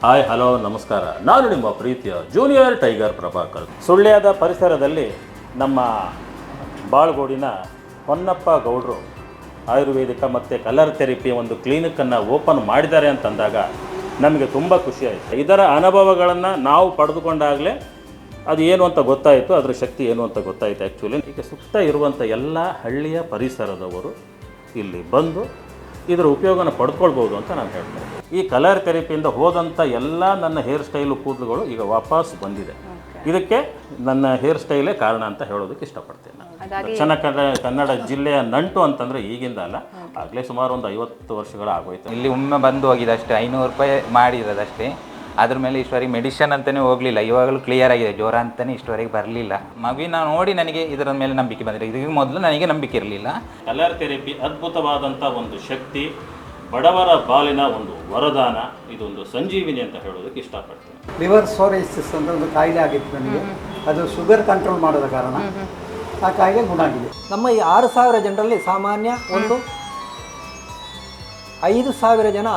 Hi hello ನಮಸ್ಕಾರ. ನಾನು ನಿಮ್ಮ ಪ್ರೀತಿಯ ಜೂನಿಯರ್ ಟೈಗರ್ ಪ್ರಭಾಕರ್. ಸುಳ್ಯದ ಪರಿಸರದಲ್ಲಿ ನಮ್ಮ ಬಾಳ್ಗೋಡಿನ ಹೊನ್ನಪ್ಪ ಗೌಡರು ಆಯುರ್ವೇದಿಕ ಮತ್ತು ಕಲರ್ ಥೆರಪಿ ಒಂದು ಕ್ಲಿನಿಕನ್ನು ಓಪನ್ ಮಾಡಿದ್ದಾರೆ ಅಂತಂದಾಗ ನಮಗೆ ತುಂಬ ಖುಷಿಯಾಯಿತು. ಇದರ ಅನುಭವಗಳನ್ನು ನಾವು ಪಡೆದುಕೊಂಡಾಗಲೇ ಅದು ಏನು ಅಂತ ಗೊತ್ತಾಯಿತು, ಅದರ ಶಕ್ತಿ ಏನು ಅಂತ ಗೊತ್ತಾಯಿತು. ಆ್ಯಕ್ಚುಲಿ ಈಗ ಸುತ್ತ ಇರುವಂಥ ಎಲ್ಲ ಹಳ್ಳಿಯ ಪರಿಸರದವರು ಇಲ್ಲಿ ಬಂದು ಇದರ ಉಪಯೋಗನ ಪಡ್ಕೊಳ್ಬೋದು ಅಂತ ನಾನು ಹೇಳ್ತೇನೆ. ಈ ಕಲರ್ ಥೆರಪಿಯಿಂದ ಹೋದಂಥ ಎಲ್ಲ ನನ್ನ ಹೇರ್ ಸ್ಟೈಲು ಕೂದಲುಗಳು ಈಗ ವಾಪಸ್ ಬಂದಿದೆ. ಇದಕ್ಕೆ ನನ್ನ ಹೇರ್ ಸ್ಟೈಲೇ ಕಾರಣ ಅಂತ ಹೇಳೋದಕ್ಕೆ ಇಷ್ಟಪಡ್ತೇನೆ. ದಕ್ಷಿಣ ಕನ್ನಡ ಜಿಲ್ಲೆಯ ನಂಟು ಅಂತಂದರೆ ಈಗಿಂದ ಅಲ್ಲ, ಆಗಲೇ ಸುಮಾರು ಒಂದು 50 ವರ್ಷಗಳು ಆಗೋಯ್ತು. ಇಲ್ಲಿ ಒಮ್ಮೆ ಬಂದು ಹೋಗಿದಷ್ಟೇ, 500 ರೂಪಾಯಿ ಮಾಡಿರೋದಷ್ಟೇ. ಅದ್ರ ಮೇಲೆ ಇಷ್ಟವರೆಗೆ ಮೆಡಿಷನ್ ಅಂತಲೇ ಹೋಗಲಿಲ್ಲ. ಇವಾಗಲೂ ಕ್ಲಿಯರ್ ಆಗಿದೆ, ಜ್ವರ ಅಂತಲೇ ಇಷ್ಟವರೆಗೆ ಬರಲಿಲ್ಲ. ಮಗುವಿನ ನೋಡಿ ನನಗೆ ಇದರ ಮೇಲೆ ನಂಬಿಕೆ ಬಂದಿದೆ. ಇದಕ್ಕೆ ಮೊದಲು ನನಗೆ ನಂಬಿಕೆ ಇರಲಿಲ್ಲ. ಕಲರ್ ಥೆರಪಿ ಅದ್ಭುತವಾದಂಥ ಒಂದು ಶಕ್ತಿ, ಬಡವರ ಬಾಲಿನ ಒಂದು ವರದಾನ, ಇದೊಂದು ಸಂಜೀವಿನಿ ಅಂತ ಹೇಳೋದಕ್ಕೆ ಇಷ್ಟಪಡ್ತೀನಿ. ಲಿವರ್ ಸೋರೈಸಿಸ್ ಅಂತ ಒಂದು ಕಾಯಿಲೆ ಆಗಿತ್ತು ನನಗೆ. ಅದು ಶುಗರ್ ಕಂಟ್ರೋಲ್ ಮಾಡೋದ ಕಾರಣ ಆ ಕಾಯಿಲೆ ಗುಣ ಆಗಿದೆ. ನಮ್ಮ ಈ 6000 ಜನರಲ್ಲಿ ಸಾಮಾನ್ಯ ಒಂದು 5000 ಜನ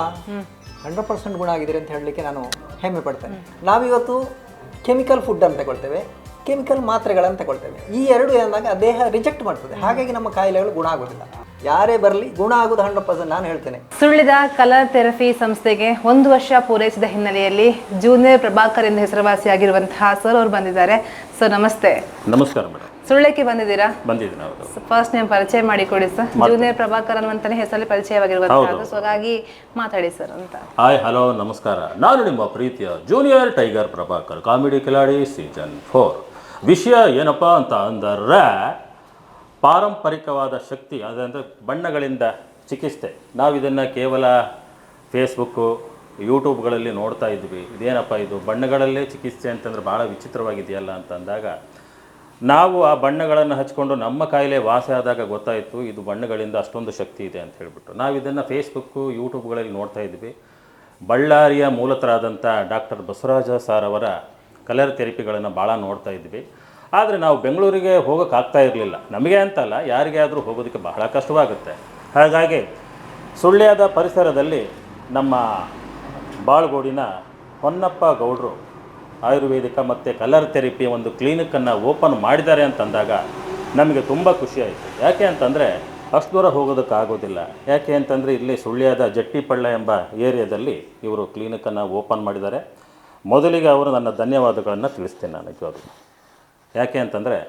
100% ಗುಣ ಆಗಿದ್ದಾರೆ ಅಂತ ಹೇಳಲಿಕ್ಕೆ ನಾನು ಹೆಮ್ಮೆ ಪಡ್ತೇನೆ. ನಾವಿವತ್ತು ಕೆಮಿಕಲ್ ಫುಡ್ ಅಂತ ತಗೊಳ್ತೇವೆ, ಕೆಮಿಕಲ್ ಮಾತ್ರೆಗಳನ್ನು ತಗೊಳ್ತೇವೆ. ಈ ಎರಡು ಏನಾದಾಗ ದೇಹ ರಿಜೆಕ್ಟ್ ಮಾಡ್ತದೆ. ಹಾಗಾಗಿ ನಮ್ಮ ಕಾಯಿಲೆಗಳು ಗುಣ ಆಗೋದಿಲ್ಲ. ಯಾರೇ ಬರಲಿ ಗುಣ ಆಗೋದು 100% ನಾನು ಹೇಳ್ತೇನೆ. ಸುಳ್ಯದ ಕಲರ್ ಥೆರಪಿ ಸಂಸ್ಥೆಗೆ 1 ವರ್ಷ ಪೂರೈಸಿದ ಹಿನ್ನೆಲೆಯಲ್ಲಿ ಜೂನಿಯರ್ ಪ್ರಭಾಕರ್ ಎಂದು ಹೆಸರುವಾಸಿಯಾಗಿರುವಂತಹ ಸರ್ ಅವರು ಬಂದಿದ್ದಾರೆ. ಸರ್ ನಮಸ್ತೆ. ನಮಸ್ಕಾರ ಮೇಡಮ್. ಸುಳ್ಯಕ್ಕೆ ಬಂದಿದ್ದೀರಾ? ಬಂದಿದ್ದೀನಿ. ಫಸ್ಟ್ ನೀವು ಪರಿಚಯ ಮಾಡಿಕೊಡಿ ಸರ್. ಜೂನಿಯರ್ ಪ್ರಭಾಕರ್ ಅನ್ನುವಂತಾನೆ ಹೆಸರಲ್ಲಿ ಪರಿಚಯವಾಗಿರುವಂತಹ, ಸೊ ಹಾಗಾಗಿ ಮಾತಾಡಿ ಸರ್ ಅಂತ. ಹಾಯ್ ಹಲೋ ನಮಸ್ಕಾರ. ನಾನು ನಿಮ್ಮ ಪ್ರೀತಿಯ junior tiger Prabhakar, comedy Kiladi season 4. ವಿಷಯ ಏನಪ್ಪ ಅಂತ ಅಂದರೆ ಪಾರಂಪರಿಕವಾದ ಶಕ್ತಿ, ಅದಂದರೆ ಬಣ್ಣಗಳಿಂದ ಚಿಕಿತ್ಸೆ. ನಾವು ಇದನ್ನು ಕೇವಲ ಫೇಸ್ಬುಕ್ಕು ಯೂಟ್ಯೂಬ್ಗಳಲ್ಲಿ ನೋಡ್ತಾ ಇದ್ವಿ. ಇದೇನಪ್ಪ ಇದು ಬಣ್ಣಗಳಲ್ಲೇ ಚಿಕಿತ್ಸೆ ಅಂತಂದರೆ ಭಾಳ ವಿಚಿತ್ರವಾಗಿದೆಯಲ್ಲ ಅಂತಂದಾಗ ನಾವು ಆ ಬಣ್ಣಗಳನ್ನು ಹಚ್ಕೊಂಡು ನಮ್ಮ ಕಾಯಿಲೆ ವಾಸಿ ಆದಾಗ ಗೊತ್ತಾಯಿತು ಇದು ಬಣ್ಣಗಳಿಂದ ಅಷ್ಟೊಂದು ಶಕ್ತಿ ಇದೆ ಅಂತ ಹೇಳಿಬಿಟ್ಟು ನಾವು ಇದನ್ನು ಫೇಸ್ಬುಕ್ಕು ಯೂಟ್ಯೂಬ್ಗಳಲ್ಲಿ ನೋಡ್ತಾ ಇದ್ವಿ. ಬಳ್ಳಾರಿಯ ಮೂಲತರಾದಂಥ ಡಾಕ್ಟರ್ ಬಸವರಾಜ ಸಾರ್ ಅವರ ಕಲರ್ ಥೆರಪಿಗಳನ್ನು ಭಾಳ ನೋಡ್ತಾ ಇದ್ವಿ. ಆದರೆ ನಾವು ಬೆಂಗಳೂರಿಗೆ ಹೋಗೋಕ್ಕಾಗ್ತಾ ಇರಲಿಲ್ಲ. ನಮಗೆ ಅಂತಲ್ಲ, ಯಾರಿಗೇ ಆದರೂ ಹೋಗೋದಕ್ಕೆ ಬಹಳ ಕಷ್ಟವಾಗುತ್ತೆ. ಹಾಗಾಗಿ ಸುಳ್ಯದ ಪರಿಸರದಲ್ಲಿ ನಮ್ಮ ಬಾಳ್ಗೋಡಿನ ಹೊನ್ನಪ್ಪ ಗೌಡರು ಆಯುರ್ವೇದಿಕ ಮತ್ತು ಕಲರ್ ಥೆರಪಿ ಒಂದು ಕ್ಲಿನಿಕನ್ನು ಓಪನ್ ಮಾಡಿದ್ದಾರೆ ಅಂತಂದಾಗ ನಮಗೆ ತುಂಬ ಖುಷಿಯಾಯಿತು. ಯಾಕೆ ಅಂತಂದರೆ ಅಷ್ಟು ದೂರ ಹೋಗೋದಕ್ಕಾಗೋದಿಲ್ಲ. ಯಾಕೆ ಅಂತಂದರೆ ಇಲ್ಲಿ ಸುಳ್ಯದ ಜಟ್ಟಿಪಳ್ಳ ಎಂಬ ಏರಿಯಾದಲ್ಲಿ ಇವರು ಕ್ಲಿನಿಕನ್ನು ಓಪನ್ ಮಾಡಿದ್ದಾರೆ. ಮೊದಲಿಗೆ ಅವರು ನನ್ನ ಧನ್ಯವಾದಗಳನ್ನು ತಿಳಿಸ್ತೇನೆ ನನಗೆ ಅವರು. ಯಾಕೆ ಅಂತಂದರೆ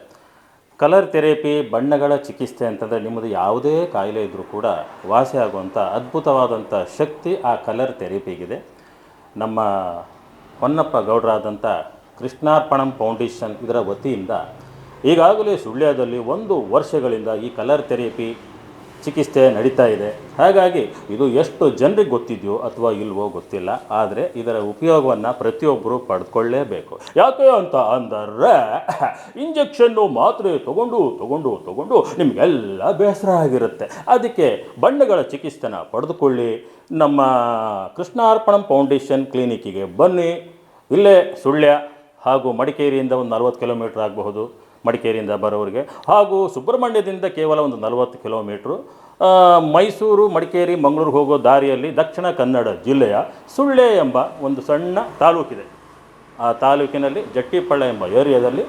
ಕಲರ್ ಥೆರಪಿ ಬಣ್ಣಗಳ ಚಿಕಿತ್ಸೆ ಅಂತಂದರೆ ನಿಮ್ಮದು ಯಾವುದೇ ಕಾಯಿಲೆ ಇದ್ದರೂ ಕೂಡ ವಾಸಿ ಆಗುವಂಥ ಅದ್ಭುತವಾದಂಥ ಶಕ್ತಿ ಆ ಕಲರ್ ಥೆರಪಿಗಿದೆ. ನಮ್ಮ ಹೊನ್ನಪ್ಪ ಗೌಡರಾದಂಥ ಕೃಷ್ಣಾರ್ಪಣಂ ಫೌಂಡೇಶನ್ ಇದರ ವತಿಯಿಂದ ಈಗಾಗಲೇ ಸುಳ್ಯದಲ್ಲಿ 1 ವರ್ಷಗಳಿಂದ ಈ ಕಲರ್ ಥೆರಪಿ ಚಿಕಿತ್ಸೆ ನಡೀತಾ ಇದೆ. ಹಾಗಾಗಿ ಇದು ಎಷ್ಟು ಜನರಿಗೆ ಗೊತ್ತಿದೆಯೋ ಅಥವಾ ಇಲ್ವೋ ಗೊತ್ತಿಲ್ಲ, ಆದರೆ ಇದರ ಉಪಯೋಗವನ್ನು ಪ್ರತಿಯೊಬ್ಬರು ಪಡೆದುಕೊಳ್ಳೇಬೇಕು. ಯಾಕೆ ಅಂತ ಅಂದರೆ ಇಂಜೆಕ್ಷನ್ನು ಮಾತ್ರೆ ತಗೊಂಡು ನಿಮಗೆಲ್ಲ ಬೇಸರ ಆಗಿರುತ್ತೆ. ಅದಕ್ಕೆ ಬಣ್ಣಗಳ ಚಿಕಿತ್ಸೆನ ಪಡೆದುಕೊಳ್ಳಿ. ನಮ್ಮ ಕೃಷ್ಣಾರ್ಪಣಂ ಫೌಂಡೇಶನ್ ಕ್ಲಿನಿಕ್ಕಿಗೆ ಬನ್ನಿ. ಇಲ್ಲೇ ಸುಳ್ಯ ಹಾಗೂ ಮಡಿಕೇರಿಯಿಂದ ಒಂದು 40 ಕಿಲೋಮೀಟ್ರ್ ಆಗಬಹುದು ಮಡಿಕೇರಿಯಿಂದ ಬರೋರಿಗೆ, ಹಾಗೂ ಸುಬ್ರಹ್ಮಣ್ಯದಿಂದ ಕೇವಲ ಒಂದು 40 ಕಿಲೋಮೀಟ್ರು. ಮೈಸೂರು, ಮಡಿಕೇರಿ, ಮಂಗಳೂರು ಹೋಗೋ ದಾರಿಯಲ್ಲಿ ದಕ್ಷಿಣ ಕನ್ನಡ ಜಿಲ್ಲೆಯ ಸುಳ್ಯ ಎಂಬ ಒಂದು ಸಣ್ಣ ತಾಲೂಕಿದೆ. ಆ ತಾಲೂಕಿನಲ್ಲಿ ಜಟ್ಟಿಪಳ್ಳ ಎಂಬ ಏರಿಯಾದಲ್ಲಿ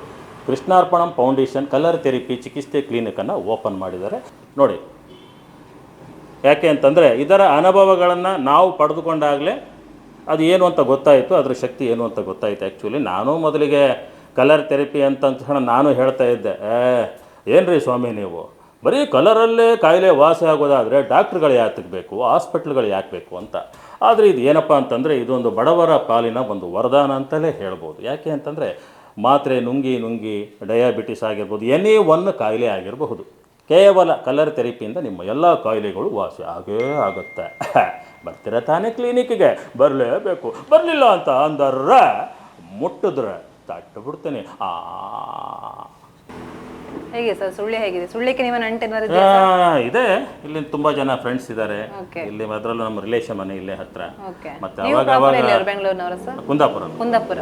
ಕೃಷ್ಣಾರ್ಪಣಂ ಫೌಂಡೇಶನ್ ಕಲರ್ ಥೆರಪಿ ಚಿಕಿತ್ಸೆ ಕ್ಲಿನಿಕನ್ನು ಓಪನ್ ಮಾಡಿದ್ದಾರೆ. ನೋಡಿ, ಯಾಕೆ ಅಂತಂದರೆ ಇದರ ಅನುಭವಗಳನ್ನು ನಾವು ಪಡೆದುಕೊಂಡಾಗಲೇ ಅದು ಏನು ಅಂತ ಗೊತ್ತಾಯಿತು, ಅದರ ಶಕ್ತಿ ಏನು ಅಂತ ಗೊತ್ತಾಯಿತು. ಆ್ಯಕ್ಚುಲಿ ನಾನು ಮೊದಲಿಗೆ ಕಲರ್ ಥೆರಪಿ ಅಂತ ನಾನು ಹೇಳ್ತಾ ಇದ್ದೆ, ಏನು ರೀ ಸ್ವಾಮಿ ನೀವು ಬರೀ ಕಲರಲ್ಲೇ ಕಾಯಿಲೆ ವಾಸಿ ಆಗೋದಾದರೆ ಡಾಕ್ಟ್ರುಗಳು ಯಾತಕ್ಕೆ ಬೇಕು, ಹಾಸ್ಪಿಟ್ಲ್ಗಳು ಯಾಕೆ ಬೇಕು ಅಂತ. ಆದರೆ ಇದು ಏನಪ್ಪ ಅಂತಂದರೆ ಇದೊಂದು ಬಡವರ ಪಾಲಿನ ಒಂದು ವರದಾನ ಅಂತಲೇ ಹೇಳ್ಬೋದು. ಯಾಕೆ ಅಂತಂದರೆ ಮಾತ್ರೆ ನುಂಗಿ ಡಯಾಬಿಟಿಸ್ ಆಗಿರ್ಬೋದು, ಎನಿ ಒನ್ ಕಾಯಿಲೆ ಆಗಿರಬಹುದು, ಕೇವಲ ಕಲರ್ ಥೆರಪಿಯಿಂದ ನಿಮ್ಮ ಎಲ್ಲ ಕಾಯಿಲೆಗಳು ವಾಸಿ ಆಗೇ ಆಗುತ್ತೆ. ಬರ್ತೀರ ತಾನೇ ಕ್ಲಿನಿಕ್ಕಿಗೆ? ಬರಲೇಬೇಕು. ಬರಲಿಲ್ಲ ಅಂತ ಅಂದರೆ ಮುಟ್ಟಿದ್ರೆ ತಟ್ಟು ಬಿಡ್ತೇನೆ. ಹೇಗೆ ಸರ್ ಸುಳ್ಯ ಹೇಗಿದೆ? ಸುಳ್ಯಕ್ಕೆ ನೀವು ನಂಟೇನಾದ್ರು ಇದೆ. ಇಲ್ಲಿ ತುಂಬ ಜನ ಫ್ರೆಂಡ್ಸ್ ಇದ್ದಾರೆ. ಇಲ್ಲಿ ಅದರಲ್ಲೂ ನಮ್ಮ ರಿಲೇಷನ್ ಮನೆ ಇಲ್ಲೇ ಹತ್ರ. ಮತ್ತೆ ಕುಂದಾಪುರ.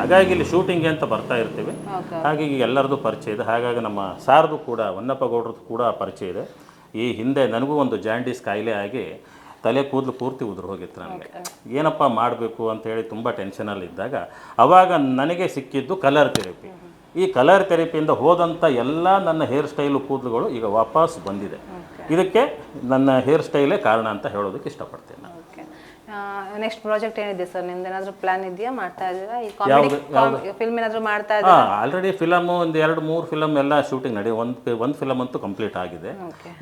ಹಾಗಾಗಿ ಇಲ್ಲಿ ಶೂಟಿಂಗ್ ಅಂತ ಬರ್ತಾ ಇರ್ತೀವಿ. ಹಾಗಾಗಿ ಎಲ್ಲರದು ಪರಿಚಯ ಇದೆ. ಹಾಗಾಗಿ ನಮ್ಮ ಸಾರ್ದು ಕೂಡ ಹೊನ್ನಪ್ಪ ಗೌಡ್ರದ್ದು ಕೂಡ ಪರಿಚಯ ಇದೆ. ಈ ಹಿಂದೆ ನನಗೂ ಒಂದು ಜಾಂಡೀಸ್ ಕಾಯಿಲೆ ಆಗಿ ತಲೆ ಕೂದಲು ಪೂರ್ತಿ ಉದುರು ಹೋಗಿತ್ತು ನನಗೆ. ಏನಪ್ಪ ಮಾಡಬೇಕು ಅಂತೇಳಿ ತುಂಬ ಟೆನ್ಷನಲ್ಲಿದ್ದಾಗ ಆವಾಗ ನನಗೆ ಸಿಕ್ಕಿದ್ದು ಕಲರ್ ಥೆರಪಿ. ಈ ಕಲರ್ ಥೆರಪಿಯಿಂದ ಹೋದಂಥ ಎಲ್ಲ ನನ್ನ ಹೇರ್ ಸ್ಟೈಲು ಕೂದಲುಗಳು ಈಗ ವಾಪಸ್ ಬಂದಿದೆ. ಇದಕ್ಕೆ ನನ್ನ ಹೇರ್ ಸ್ಟೈಲೇ ಕಾರಣ ಅಂತ ಹೇಳೋದಕ್ಕೆ ಇಷ್ಟಪಡ್ತೇನೆ ನಾನು. ನೆಕ್ಸ್ಟ್ ಪ್ರಾಜೆಕ್ಟ್ ಏನಿದೆ ಸರ್ ನಿಮ್ದು? ಏನಾದರೂ ಪ್ಲಾನ್ ಇದೆಯಾ? ಮಾಡ್ತಾ ಇದ್ದೀರಾ? ಈ ಕಾಮಿಡಿ ಫಿಲ್ಮ್ ಏನಾದರೂ ಮಾಡ್ತಾ ಇದ್ದೀರಾ? ಆಲ್ರೆಡಿ ಫಿಲಮು ಒಂದು 2-3 ಫಿಲಮ್ ಎಲ್ಲ ಶೂಟಿಂಗ್ ಒಂದು ಫಿಲಮ್ ಅಂತೂ ಕಂಪ್ಲೀಟ್ ಆಗಿದೆ.